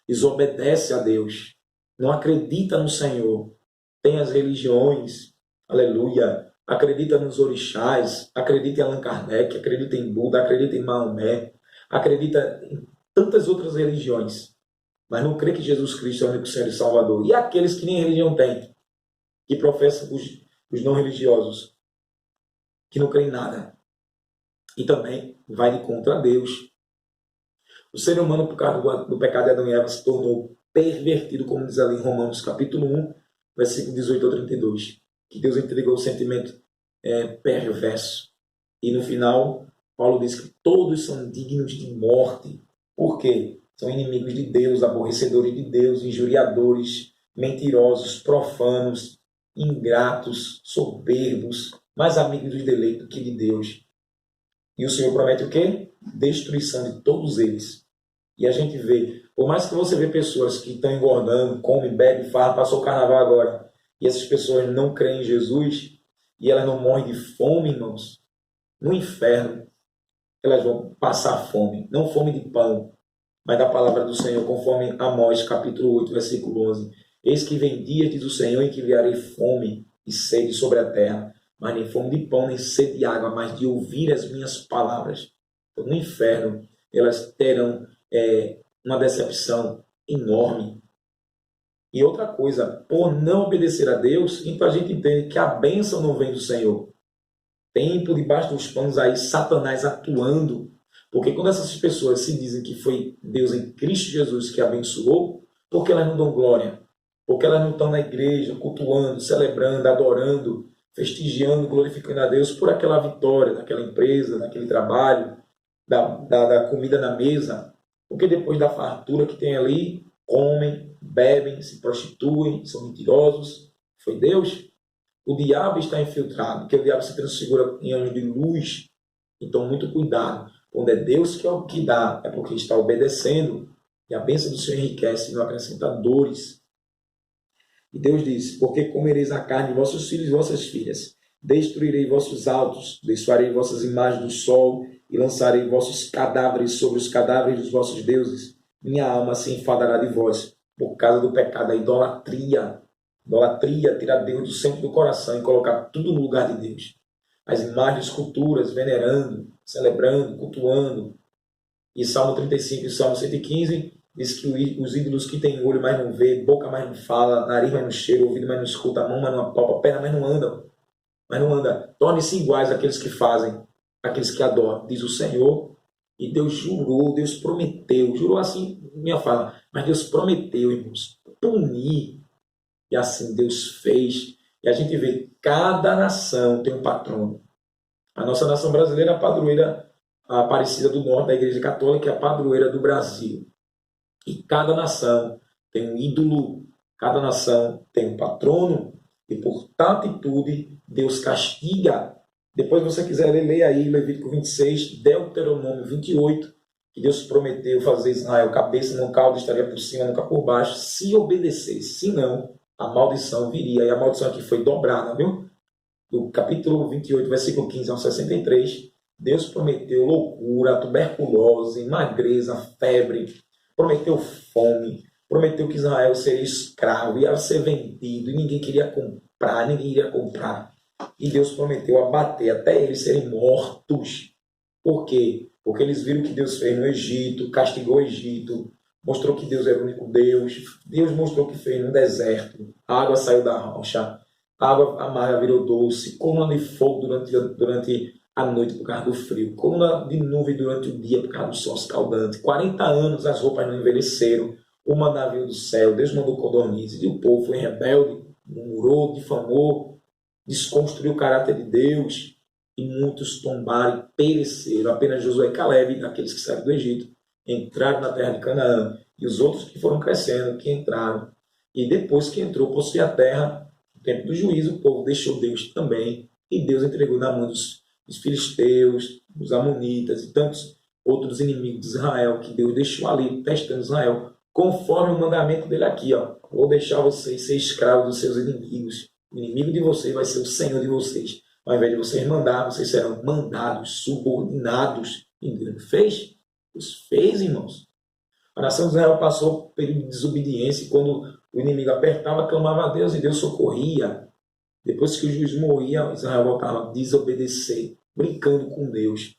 Desobedece a Deus. Não acredita no Senhor. Tem as religiões. Aleluia. Acredita nos orixás. Acredita em Allan Kardec. Acredita em Buda. Acredita em Maomé. Acredita em tantas outras religiões. Mas não crê que Jesus Cristo é o único Senhor e Salvador. E aqueles que nem religião têm. Que professam os não religiosos. Que não creem em nada. E também vai de contra Deus. O ser humano, por causa do pecado de Adão e Eva, se tornou pervertido, como diz ali em Romanos capítulo 1, versículo 18 ao 32. Que Deus entregou o sentimento perverso. E no final, Paulo diz que todos são dignos de morte. Por quê? São inimigos de Deus, aborrecedores de Deus, injuriadores, mentirosos, profanos, ingratos, soberbos, mais amigos dos deleitos que de Deus. E o Senhor promete o quê? Destruição de todos eles. E a gente vê, por mais que você vê pessoas que estão engordando, comem, bebem, farram, passou o carnaval agora, e essas pessoas não creem em Jesus, e elas não morrem de fome, irmãos, no inferno elas vão passar fome, não fome de pão, mas da palavra do Senhor, conforme Amós capítulo 8, versículo 11. Eis que vem dias, diz o Senhor, em que enviarei fome e sede sobre a terra, mas nem fome de pão, nem sede de água, mas de ouvir as minhas palavras. Então, no inferno, elas terão uma decepção enorme. E outra coisa, por não obedecer a Deus, então a gente entende que a bênção não vem do Senhor. Tem por debaixo dos panos aí Satanás atuando. Porque quando essas pessoas se dizem que foi Deus em Cristo Jesus que abençoou, porque elas não dão glória? Porque elas não estão na igreja, cultuando, celebrando, adorando, festejando, glorificando a Deus por aquela vitória daquela empresa, daquele trabalho, da comida na mesa. Porque depois da fartura que tem ali, comem, bebem, se prostituem, são mentirosos. Foi Deus? O diabo está infiltrado, porque o diabo se transfigura em anjo de luz. Então, muito cuidado. Quando é Deus que é o que dá, é porque está obedecendo. E a bênção do Senhor enriquece e não acrescenta dores. E Deus diz: porque comereis a carne de vossos filhos e vossas filhas, destruirei vossos altos, desfarei vossas imagens do sol, e lançarei vossos cadáveres sobre os cadáveres dos vossos deuses. Minha alma se enfadará de vós, por causa do pecado da idolatria. Idolatria, tirar Deus do centro do coração e colocar tudo no lugar de Deus. As imagens, esculturas, venerando, celebrando, cultuando. E Salmo 35 e Salmo 115 diz que os ídolos que têm olho, mas não vê, boca, mas não fala, nariz, mas não cheira, ouvido, mas não escuta, mão, mas não apalpa, perna, mas não andam. Mas não anda. Torne-se iguais àqueles que fazem, àqueles que adoram, diz o Senhor. E Deus jurou, Deus prometeu, jurou assim, minha fala, mas Deus prometeu, irmãos, punir. E assim Deus fez. E a gente vê, cada nação tem um patrono. A nossa nação brasileira é a padroeira, a Aparecida do Norte da Igreja Católica, é a padroeira do Brasil. E cada nação tem um ídolo, cada nação tem um patrono, e por tal atitude Deus castiga. Depois, se você quiser ler, leia aí Levítico 26, Deuteronômio 28, que Deus prometeu fazer Israel cabeça, não cauda, estaria por cima, nunca por baixo, se obedecesse. Se não, a maldição viria. E a maldição aqui foi dobrada, viu? Do capítulo 28, versículo 15 ao 63, Deus prometeu loucura, tuberculose, magreza, febre, prometeu fome, prometeu que Israel seria escravo, ia ser vendido, e ninguém queria comprar, ninguém iria comprar. E Deus prometeu abater até eles serem mortos. Por quê? Porque eles viram o que Deus fez no Egito, castigou o Egito, mostrou que Deus era o único Deus. Deus mostrou o que fez no deserto. A água saiu da rocha, a água amarga virou doce, coluna de fogo durante a noite por causa do frio, coluna de nuvem durante o dia por causa do sol escaldante. 40 anos as roupas não envelheceram, o maná veio do céu, Deus mandou codornizes, e o povo foi rebelde, murmurou, difamou, desconstruiu o caráter de Deus, e muitos tombaram e pereceram. Apenas Josué e Caleb, aqueles que saíram do Egito, entraram na terra de Canaã, e os outros que foram crescendo, que entraram. E depois que entrou, possuir a terra, no tempo do juízo, o povo deixou Deus também. E Deus entregou na mão dos filisteus, dos amonitas e tantos outros inimigos de Israel, que Deus deixou ali, testando Israel, conforme o mandamento dele aqui, ó. Vou deixar vocês ser escravos dos seus inimigos. O inimigo de vocês vai ser o Senhor de vocês. Ao invés de vocês mandar, vocês serão mandados, subordinados. E Deus fez? Deus fez, irmãos. A nação de Israel passou por um período de desobediência, e quando o inimigo apertava, clamava a Deus e Deus socorria. Depois que o juiz morria, Israel voltava a desobedecer, brincando com Deus.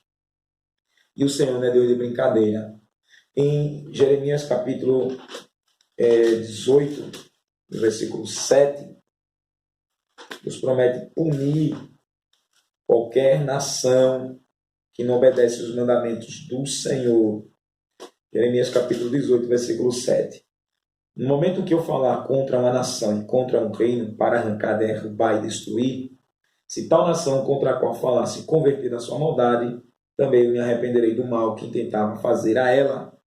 E o Senhor não é Deus de brincadeira. Em Jeremias capítulo 18, versículo 7, Deus promete punir qualquer nação que não obedece os mandamentos do Senhor. Jeremias capítulo 18, versículo 7. No momento que eu falar contra uma nação e contra um reino para arrancar, derrubar e destruir, se tal nação contra a qual falar se converter da sua maldade, também eu me arrependerei do mal que tentava fazer a ela.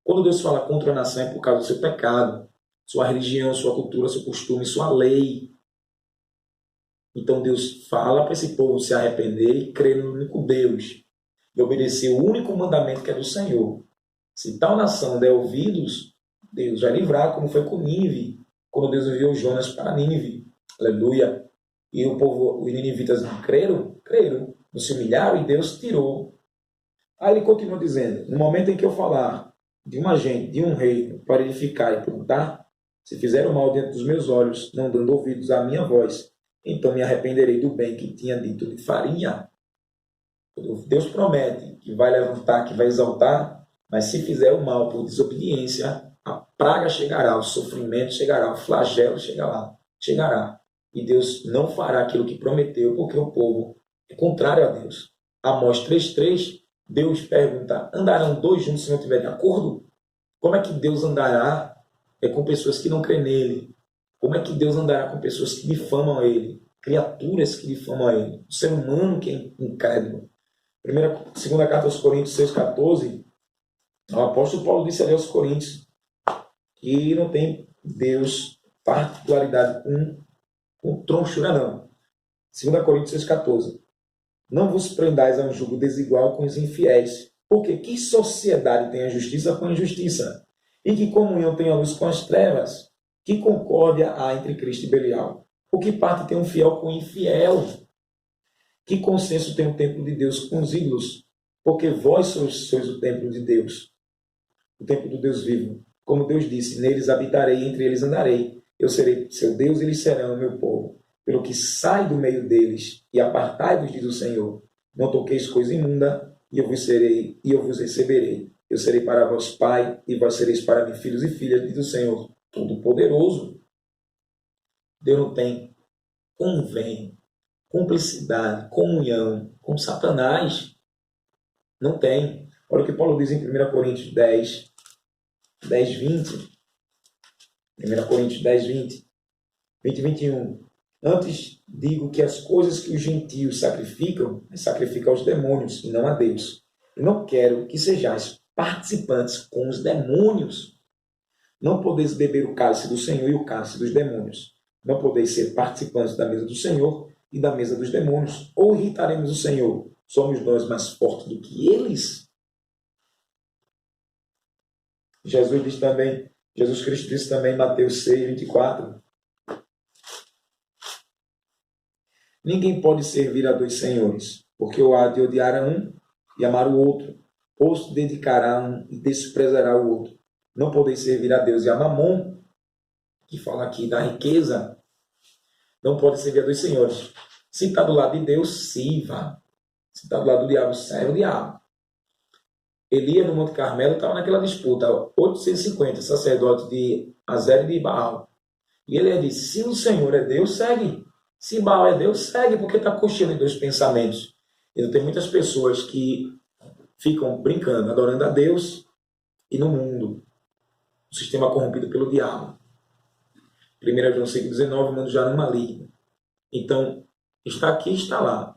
Quando Deus fala contra a nação é por causa do seu pecado, sua religião, sua cultura, seu costume, sua lei. Então Deus fala para esse povo se arrepender e crer no único Deus, e obedecer o único mandamento que é do Senhor. Se tal nação der ouvidos, Deus vai livrar, como foi com Nínive, quando Deus enviou Jonas para Nínive. Aleluia. E o povo, os ninivitas não creram? Creram. Não se humilharam e Deus tirou. Aí ele continua dizendo, no momento em que eu falar de uma gente, de um reino, para edificar e plantar, se fizeram mal diante dos meus olhos, não dando ouvidos à minha voz, então me arrependerei do bem que tinha dito que faria. Deus promete que vai levantar, que vai exaltar, mas se fizer o mal por desobediência, a praga chegará, o sofrimento chegará, o flagelo chegará. E Deus não fará aquilo que prometeu, porque o povo é contrário a Deus. Amós 3,3, Deus pergunta, andarão dois juntos se não tiverem acordo? Como é que Deus andará com pessoas que não creem nele? Como é que Deus andará com pessoas que difamam ele? Criaturas que difamam ele? O ser humano que é incrédulo. Segunda carta aos Coríntios 6,14, o apóstolo Paulo disse ali aos Coríntios que não tem Deus particularidade com tronchura, não. 2 Coríntios 6,14. Não vos prendais a um jugo desigual com os infiéis, porque que sociedade tem a justiça com a injustiça? E que comunhão tem a luz com as trevas? Que concórdia há entre Cristo e Belial? Ou que parte tem um fiel com o infiel? Que consenso tem o templo de Deus com os ídolos? Porque vós sois o templo de Deus, o templo do Deus vivo. Como Deus disse, neles habitarei, entre eles andarei. Eu serei seu Deus e eles serão o meu povo. Pelo que sai do meio deles e apartai-vos, diz o Senhor. Não toqueis coisa imunda, e eu vos receberei. Eu serei para vós pai, e vós sereis para mim filhos e filhas, diz o Senhor Todo-Poderoso. Deus não tem convênio, cumplicidade, comunhão com Satanás. Não tem. Olha o que Paulo diz em 1 Coríntios 10, 20. 1 Coríntios 10, 20 e 21. Antes digo que as coisas que os gentios sacrificam aos demônios e não a Deus. Eu não quero que sejais participantes com os demônios. Não podeis beber o cálice do Senhor e o cálice dos demônios. Não podeis ser participantes da mesa do Senhor e da mesa dos demônios. Ou irritaremos o Senhor? Somos nós mais fortes do que eles? Jesus Cristo disse também em Mateus 6, 24. Ninguém pode servir a dois senhores, porque ou há de odiar a um e amar o outro, ou se dedicará a um e desprezará o outro. Não podeis servir a Deus e a Mamon, que fala aqui da riqueza. Não pode servir a dois senhores. Se está do lado de Deus, sirva. Se está do lado do diabo, serve o diabo. Elias no Monte Carmelo estava naquela disputa, 850, sacerdote de Azer e de Baal. E ele disse, se o Senhor é Deus, segue. Se Baal é Deus, segue, porque está cochilando em dois pensamentos. Então tem muitas pessoas que ficam brincando, adorando a Deus e no mundo. O sistema corrompido pelo diabo. 1 João 5,19, o mundo já não é maligno. Então, está aqui, está lá.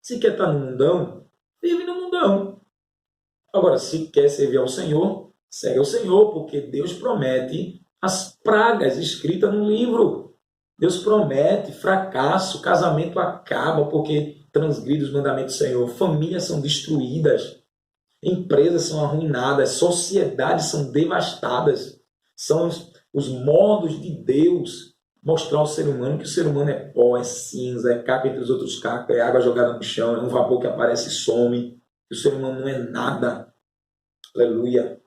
Se quer estar no mundão, vive no mundão. Agora, se quer servir ao Senhor, segue ao Senhor, porque Deus promete as pragas escritas no livro. Deus promete fracasso, casamento acaba porque transgride os mandamentos do Senhor, famílias são destruídas, empresas são arruinadas, sociedades são devastadas. São os modos de Deus mostrar ao ser humano que o ser humano é pó, é cinza, é caco entre os outros cacos, é água jogada no chão, é um vapor que aparece e some, que o ser humano não é nada. Aleluia.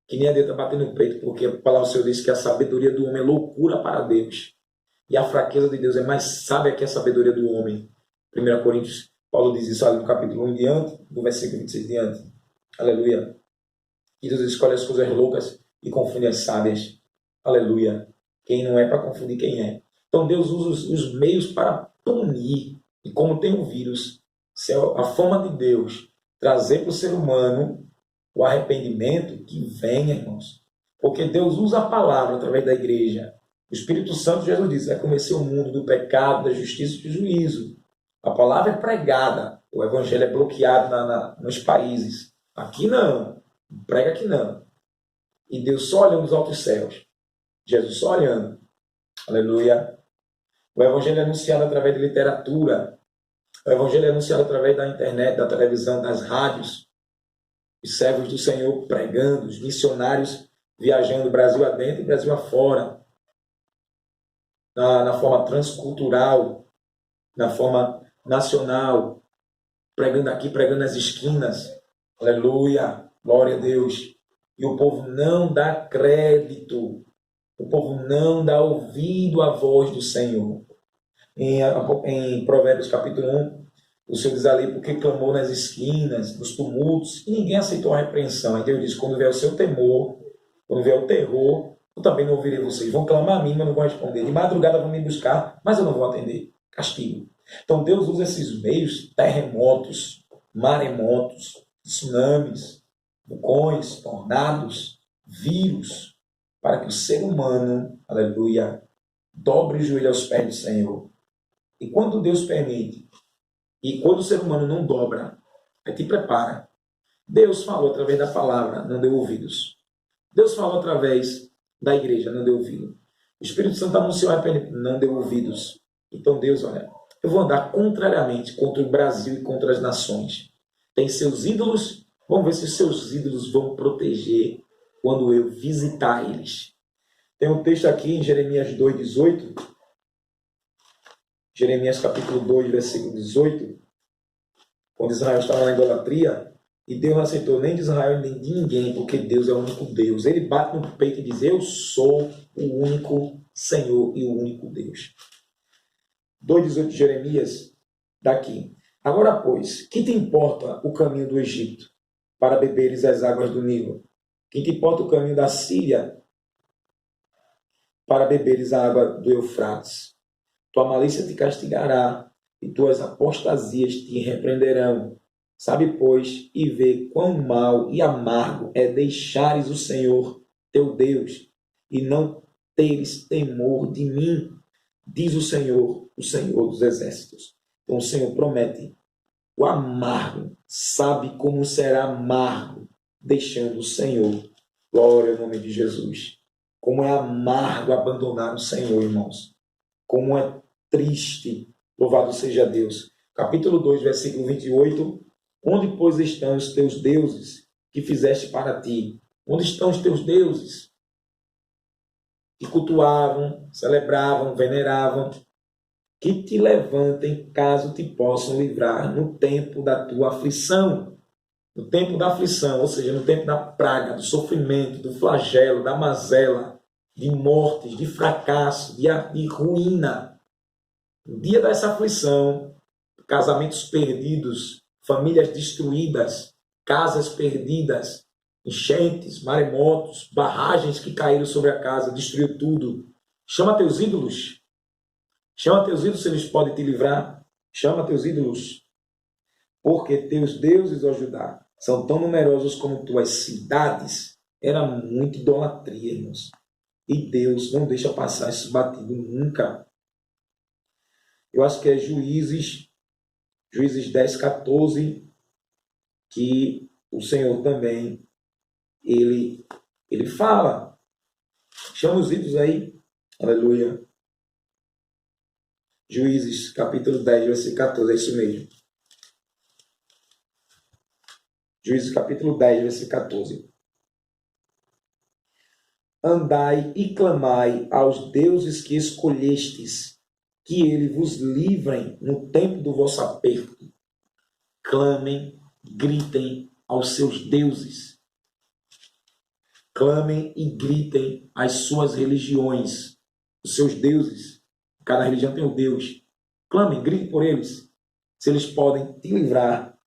Que nem adianta bater no peito, porque a palavra do Senhor diz que a sabedoria do homem é loucura para Deus. E a fraqueza de Deus é mais sábia que a sabedoria do homem. 1 Coríntios, Paulo diz isso ali no capítulo 1 diante, do versículo 26 diante. Aleluia. E Deus escolhe as coisas loucas e confunde as sábias. Aleluia. Quem não é para confundir quem é. Então Deus usa os meios para punir. E como tem o vírus, se é a forma de Deus trazer para o ser humano o arrependimento, que venha, irmãos. Porque Deus usa a palavra através da igreja. O Espírito Santo, Jesus disse, vai convencer o mundo do pecado, da justiça e do juízo. A palavra é pregada. O evangelho é bloqueado nos países. Aqui não. Prega aqui não. E Deus só olhando os altos céus. Jesus só olhando. Aleluia. O evangelho é anunciado através de literatura. O evangelho é anunciado através da internet, da televisão, das rádios. Os servos do Senhor pregando, os missionários viajando Brasil adentro e Brasil afora. Na forma transcultural, na forma nacional, pregando aqui, pregando nas esquinas. Aleluia, glória a Deus. E o povo não dá crédito, o povo não dá ouvido à voz do Senhor. Em Provérbios capítulo 1, o Senhor diz ali, porque clamou nas esquinas, nos tumultos, e ninguém aceitou a repreensão. Aí Deus diz, quando vier o seu temor, quando vier o terror, eu também não ouvirei vocês. Vão clamar a mim, mas não vão responder. De madrugada vão me buscar, mas eu não vou atender. Castigo. Então Deus usa esses meios, terremotos, maremotos, tsunamis, vulcões, tornados, vírus, para que o ser humano, aleluia, dobre o joelho aos pés do Senhor. E quando Deus permite, e quando o ser humano não dobra, aí te prepara. Deus falou através da palavra, não deu ouvidos. Deus falou através da igreja, não deu ouvido. O Espírito Santo anunciou arrependimento, não deu ouvidos. Então Deus, olha, eu vou andar contrariamente contra o Brasil e contra as nações. Tem seus ídolos, vamos ver se os seus ídolos vão proteger quando eu visitar eles. Tem um texto aqui em Jeremias 2,18. Jeremias capítulo 2, versículo 18. Quando Israel estava na idolatria, e Deus não aceitou nem de Israel nem de ninguém, porque Deus é o único Deus. Ele bate no peito e diz, eu sou o único Senhor e o único Deus. 2,18 de Jeremias, daqui. Agora, pois, que te importa o caminho do Egito, para beberes as águas do Nilo? Que te importa o caminho da Síria, para beberes a água do Eufrates? Tua malícia te castigará, e tuas apostasias te repreenderão. Sabe, pois, e vê quão mal e amargo é deixares o Senhor, teu Deus, e não teres temor de mim, diz o Senhor dos exércitos. Então o Senhor promete o amargo, sabe como será amargo, deixando o Senhor. Glória ao nome de Jesus. Como é amargo abandonar o Senhor, irmãos. Como é triste, louvado seja Deus. Capítulo 2, versículo 28. Onde, pois, estão os teus deuses que fizeste para ti? Onde estão os teus deuses que cultuavam, celebravam, veneravam? Que te levantem caso te possam livrar no tempo da tua aflição. No tempo da aflição, ou seja, no tempo da praga, do sofrimento, do flagelo, da mazela, de mortes, de fracasso, de ruína. No dia dessa aflição, casamentos perdidos, famílias destruídas, casas perdidas, enchentes, maremotos, barragens que caíram sobre a casa, destruiu tudo. Chama teus ídolos. Chama teus ídolos se eles podem te livrar. Chama teus ídolos. Porque teus deuses, ó Judá, são tão numerosos como tuas cidades. Era muita idolatria, irmãos. E Deus não deixa passar isso batido nunca. Eu acho que é Juízes 10, 14, que o Senhor também, ele fala Chama os ídolos aí. Aleluia. Juízes, capítulo 10, versículo 14. É isso mesmo. Juízes, capítulo 10, versículo 14. Andai e clamai aos deuses que escolhestes, que ele vos livrem no tempo do vosso aperto. Clamem, gritem aos seus deuses. Clamem e gritem às suas religiões, os seus deuses. Cada religião tem um Deus. Clamem, gritem por eles. Se eles podem te livrar,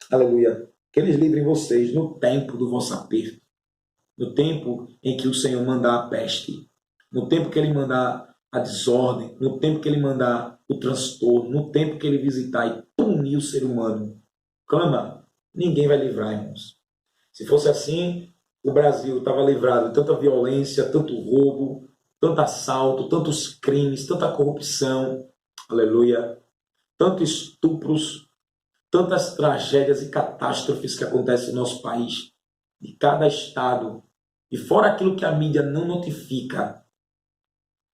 aleluia, que eles livrem vocês no tempo do vosso aperto. No tempo em que o Senhor mandar a peste. No tempo que Ele mandar a desordem. No tempo que Ele mandar o transtorno. No tempo que Ele visitar e punir o ser humano. Clama, ninguém vai livrar, irmãos. Se fosse assim, o Brasil estava livrado de tanta violência, tanto roubo, tanto assalto, tantos crimes, tanta corrupção, aleluia, tantos estupros, tantas tragédias e catástrofes que acontecem no nosso país, de cada estado, e fora aquilo que a mídia não notifica,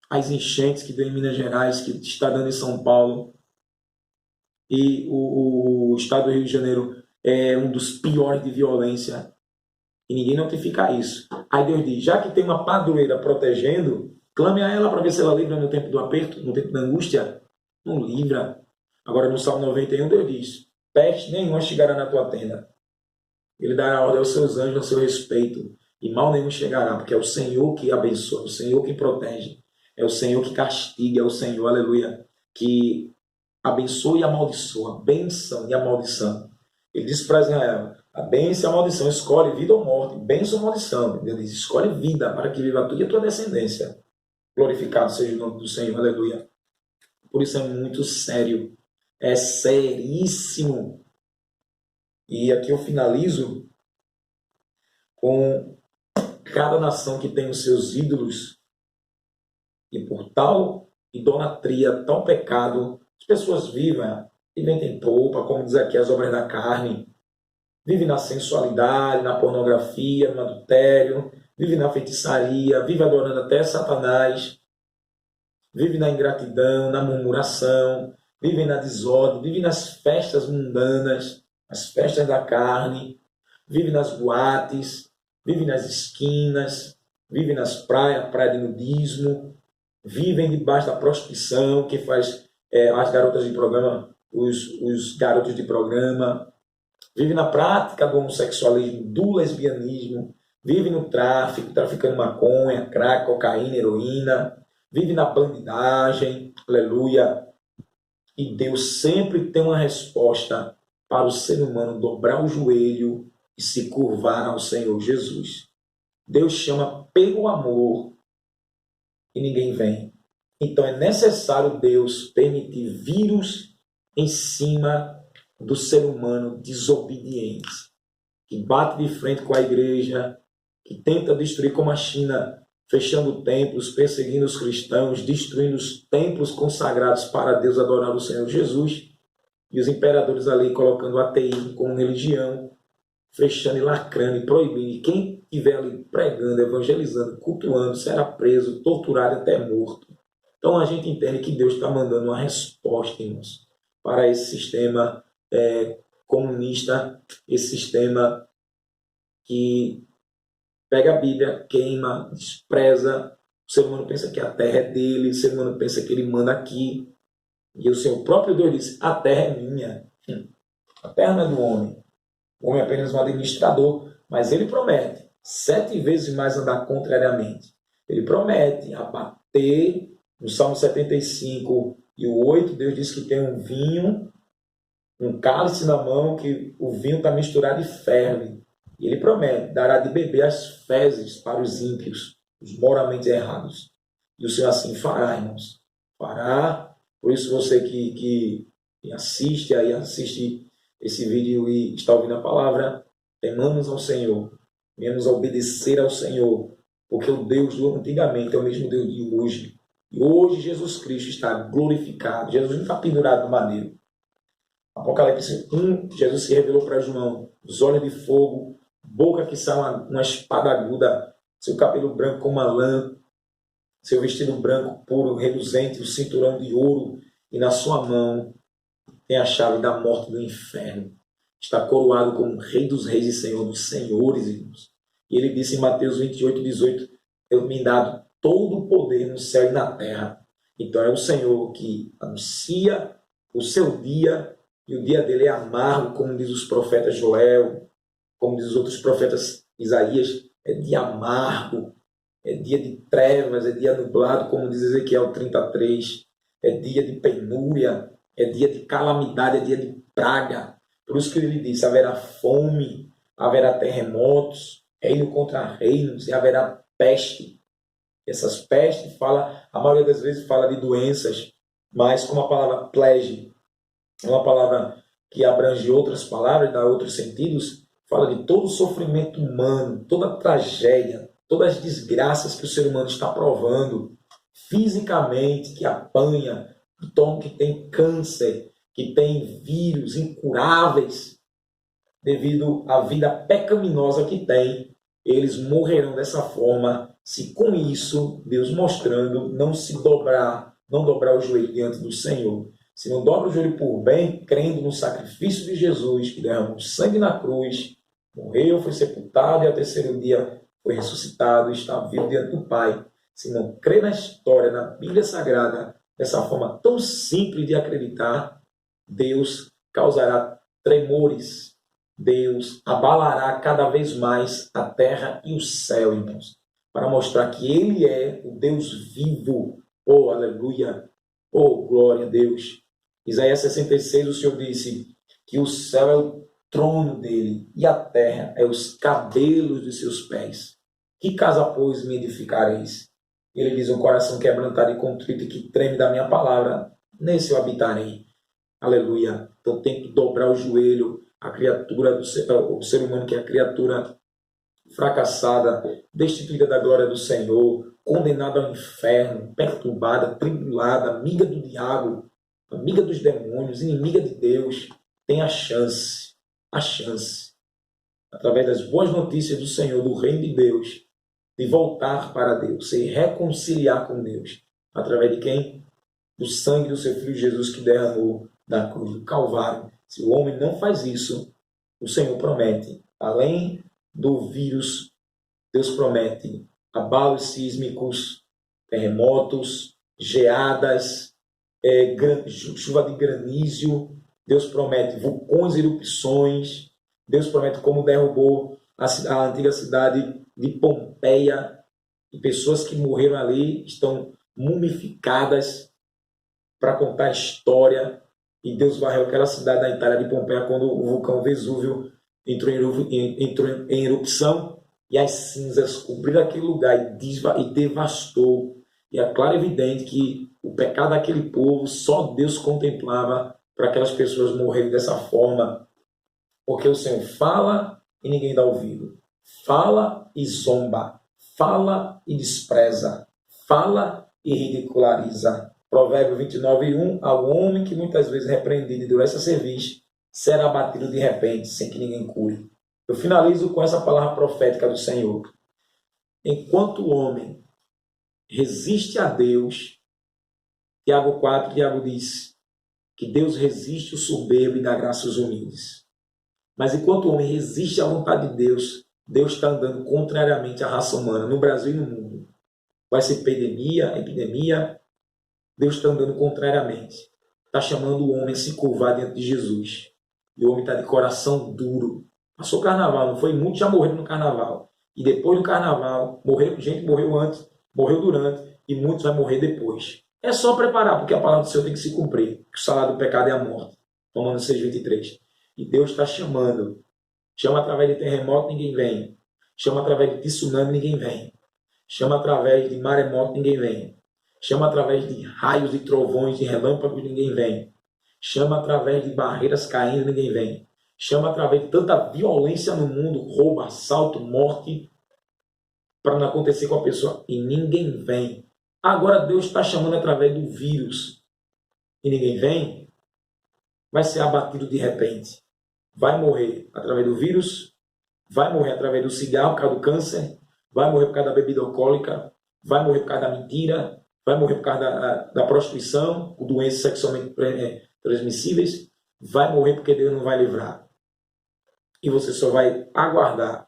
as enchentes que deu em Minas Gerais, que está dando em São Paulo, e o estado do Rio de Janeiro é um dos piores de violência, e ninguém notifica isso. Aí Deus diz, já que tem uma padroeira protegendo, clame a ela para ver se ela livra no tempo do aperto, no tempo da angústia. Não livra. Agora no Salmo 91 Deus diz, peste nenhuma chegará na tua tenda. Ele dará ordem aos seus anjos a seu respeito, e mal nenhum chegará, porque é o Senhor que abençoa, é o Senhor que protege, é o Senhor que castiga, é o Senhor, aleluia, que abençoa e amaldiçoa, bênção e a maldição. Ele diz para Israel, a bênção e a maldição, escolhe vida ou morte, bênção ou maldição. Ele diz, escolhe vida para que viva tu e a tua descendência. Glorificado seja o nome do Senhor, aleluia. Por isso é muito sério, é seríssimo. E aqui eu finalizo com cada nação que tem os seus ídolos, e por tal idolatria, tal pecado, as pessoas vivem em polpa, como diz aqui, as obras da carne, vive na sensualidade, na pornografia, no adultério, vive na feitiçaria, vive adorando até Satanás, vive na ingratidão, na murmuração, vive na desordem, vive nas festas mundanas, as festas da carne, vive nas boates, vive nas esquinas, vive nas praias, praia de nudismo, vivem debaixo da prostituição, que faz as garotas de programa, os garotos de programa, vive na prática do homossexualismo, do lesbianismo, vive no tráfico, traficando maconha, crack, cocaína, heroína, vive na bandidagem, aleluia. E Deus sempre tem uma resposta para o ser humano dobrar o joelho e se curvar ao Senhor Jesus. Deus chama pelo amor e ninguém vem. Então é necessário Deus permitir vírus em cima do ser humano desobediente, que bate de frente com a igreja, que tenta destruir, como a China, fechando templos, perseguindo os cristãos, destruindo os templos consagrados para Deus adorar o Senhor Jesus, e os imperadores ali colocando o ateísmo como religião, fechando e lacrando e proibindo. E quem estiver ali pregando, evangelizando, cultuando, será preso, torturado até morto. Então a gente entende que Deus está mandando uma resposta, irmãos, para esse sistema comunista, esse sistema que pega a Bíblia, queima, despreza. O ser humano pensa que a terra é dele, o ser humano pensa que ele manda aqui. E o Senhor próprio Deus disse, a terra é minha. A terra não é do homem. O homem é apenas um administrador. Mas ele promete 7 vezes mais andar contrariamente. Ele promete abater. No Salmo 75 e o 8, Deus diz que tem um vinho, um cálice na mão, que o vinho está misturado e ferve. E ele promete, dará de beber as fezes para os ímpios, os moralmente errados. E o Senhor assim fará, irmãos. Fará. Por isso você que assiste esse vídeo e está ouvindo a palavra, temamos ao Senhor, venhamos a obedecer ao Senhor, porque o Deus do antigamente é o mesmo Deus de hoje. E hoje Jesus Cristo está glorificado. Jesus não está pendurado no madeiro. Apocalipse 1, Jesus se revelou para João, os olhos de fogo, boca que sai uma espada aguda, seu cabelo branco como uma lã, seu vestido branco puro, reluzente, o cinturão de ouro, e na sua mão tem a chave da morte e do inferno. Está coroado como Rei dos Reis e Senhor dos Senhores, irmãos. E ele disse em Mateus 28, 18, eu me dado todo o poder no céu e na terra. Então é o Senhor que anuncia o seu dia, e o dia dele é amargo, como diz os profetas Joel, como diz os outros profetas Isaías, é dia amargo, é dia de trevas, é dia nublado, como diz Ezequiel 33, é dia de penúria, é dia de calamidade, é dia de praga. Por isso que ele disse, haverá fome, haverá terremotos, reino contra reinos, e haverá peste. Essas pestes, a maioria das vezes fala de doenças, mas como a palavra plege é uma palavra que abrange outras palavras, dá outros sentidos, fala de todo o sofrimento humano, toda a tragédia, todas as desgraças que o ser humano está provando, fisicamente, que apanha, que tem câncer, que tem vírus incuráveis, devido à vida pecaminosa que tem, eles morrerão dessa forma, se com isso, Deus mostrando, não dobrar o joelho diante do Senhor. Se não dobra o joelho por bem, crendo no sacrifício de Jesus, que derramou sangue na cruz, morreu, foi sepultado e ao terceiro dia foi ressuscitado e está vivo diante do Pai. Se não crê na história, na Bíblia Sagrada, dessa forma tão simples de acreditar, Deus causará tremores. Deus abalará cada vez mais a terra e o céu, irmãos, para mostrar que Ele é o Deus vivo. Oh, aleluia! Oh, glória a Deus! Isaías 66, o Senhor disse que o céu é o trono dele e a terra é os cabelos de seus pés. Que casa, pois, me edificareis? Ele diz, um coração quebrantado e contrito e que treme da minha palavra, nesse eu habitarei. Aleluia! Então tem que dobrar o joelho, a criatura, o ser humano que é a criatura fracassada, destituída da glória do Senhor, condenada ao inferno, perturbada, tribulada, amiga do diabo, amiga dos demônios, inimiga de Deus, tem a chance, através das boas notícias do Senhor, do reino de Deus, de voltar para Deus, se reconciliar com Deus, através de quem? Do sangue do seu Filho Jesus que derramou na cruz do Calvário. Se o homem não faz isso, o Senhor promete, além do vírus, Deus promete abalos sísmicos, terremotos, geadas, chuva de granizo, Deus promete vulcões e erupções, Deus promete como derrubou a antiga cidade de Pompeia, e pessoas que morreram ali estão mumificadas para contar a história, e Deus varreu aquela cidade da Itália de Pompeia quando o vulcão Vesúvio entrou em erupção, e as cinzas cobriram aquele lugar e devastou. E é claro e evidente que o pecado daquele povo só Deus contemplava para aquelas pessoas morrerem dessa forma, porque o Senhor fala e ninguém dá ouvido, fala e zomba, fala e despreza, fala e ridiculariza. Provérbio 29:1, ao homem que muitas vezes repreendido e endurece a cerviz, será abatido de repente, sem que ninguém cure. Eu finalizo com essa palavra profética do Senhor. Enquanto o homem resiste a Deus, Tiago 4, Tiago diz que Deus resiste o soberbo e dá graça aos humildes. Mas enquanto o homem resiste à vontade de Deus, Deus está andando contrariamente à raça humana, no Brasil e no mundo. Vai ser epidemia, Deus está andando contrariamente. Está chamando o homem a se curvar diante de Jesus. E o homem está de coração duro. Passou o carnaval, não foi? Muitos já morreram no carnaval. E depois do carnaval, gente morreu antes, morreu durante, e muitos vão morrer depois. É só preparar, porque a palavra do Senhor tem que se cumprir. Que o salário do pecado é a morte. Romanos 6:23. E Deus está chamando. Chama através de terremoto, ninguém vem. Chama através de tsunami, ninguém vem. Chama através de maremoto, ninguém vem. Chama através de raios e trovões, de relâmpagos, ninguém vem. Chama através de barreiras caindo, ninguém vem. Chama através de tanta violência no mundo, roubo, assalto, morte, para não acontecer com a pessoa, e ninguém vem. Agora Deus está chamando através do vírus, e ninguém vem, vai ser abatido de repente. Vai morrer através do vírus, vai morrer através do cigarro por causa do câncer, vai morrer por causa da bebida alcoólica, vai morrer por causa da mentira, vai morrer por causa da prostituição, com doenças sexualmente transmissíveis, vai morrer porque Deus não vai livrar. E você só vai aguardar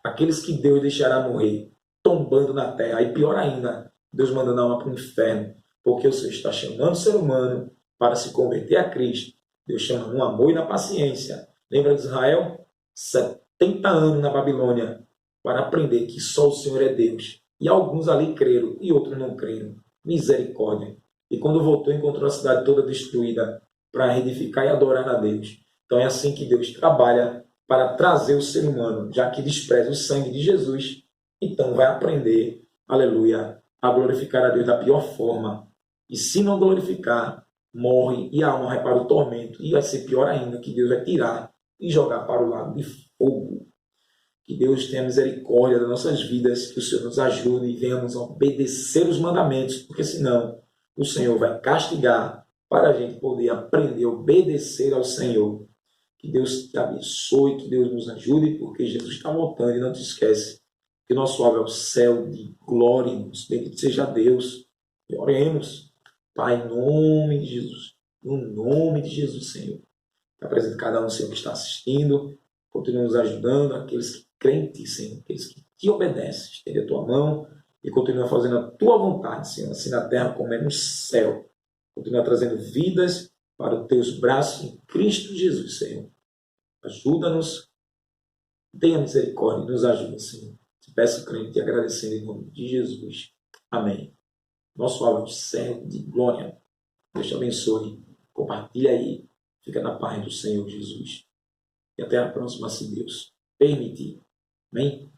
aqueles que Deus deixará morrer, tombando na terra. E pior ainda, Deus mandando a alma para o inferno, porque o Senhor está chamando o ser humano para se converter a Cristo. Deus chama no amor e na paciência. Lembra de Israel? 70 anos na Babilônia para aprender que só o Senhor é Deus. E alguns ali creram e outros não creram. Misericórdia. E quando voltou, encontrou a cidade toda destruída para reedificar e adorar a Deus. Então é assim que Deus trabalha para trazer o ser humano, já que despreza o sangue de Jesus, então vai aprender, aleluia, a glorificar a Deus da pior forma. E se não glorificar, morre e a alma vai para o tormento. E vai ser pior ainda, que Deus vai tirar e jogar para o lago de fogo. Que Deus tenha misericórdia das nossas vidas, que o Senhor nos ajude e venhamos a obedecer os mandamentos, porque senão o Senhor vai castigar para a gente poder aprender a obedecer ao Senhor. Que Deus te abençoe, que Deus nos ajude, porque Jesus está voltando. E não te esquece que nosso alvo é o céu de glória. Bendito seja Deus. E oremos. Pai, em nome de Jesus. No nome de Jesus, Senhor. Apresento cada um, Senhor, que está assistindo. Continua nos ajudando. Aqueles que creem em Ti, Senhor. Aqueles que Te obedecem. Estende a Tua mão e continua fazendo a Tua vontade, Senhor. Assim na terra como é no céu. Continua trazendo vidas para os Teus braços em Cristo Jesus, Senhor. Ajuda-nos, tenha misericórdia e nos ajuda, Senhor. Te peço, crente, e agradecendo em nome de Jesus. Amém. Nosso alvo é o céu de glória. Deus te abençoe. Compartilha aí. Fica na paz do Senhor Jesus. E até a próxima, se Deus permitir. Amém?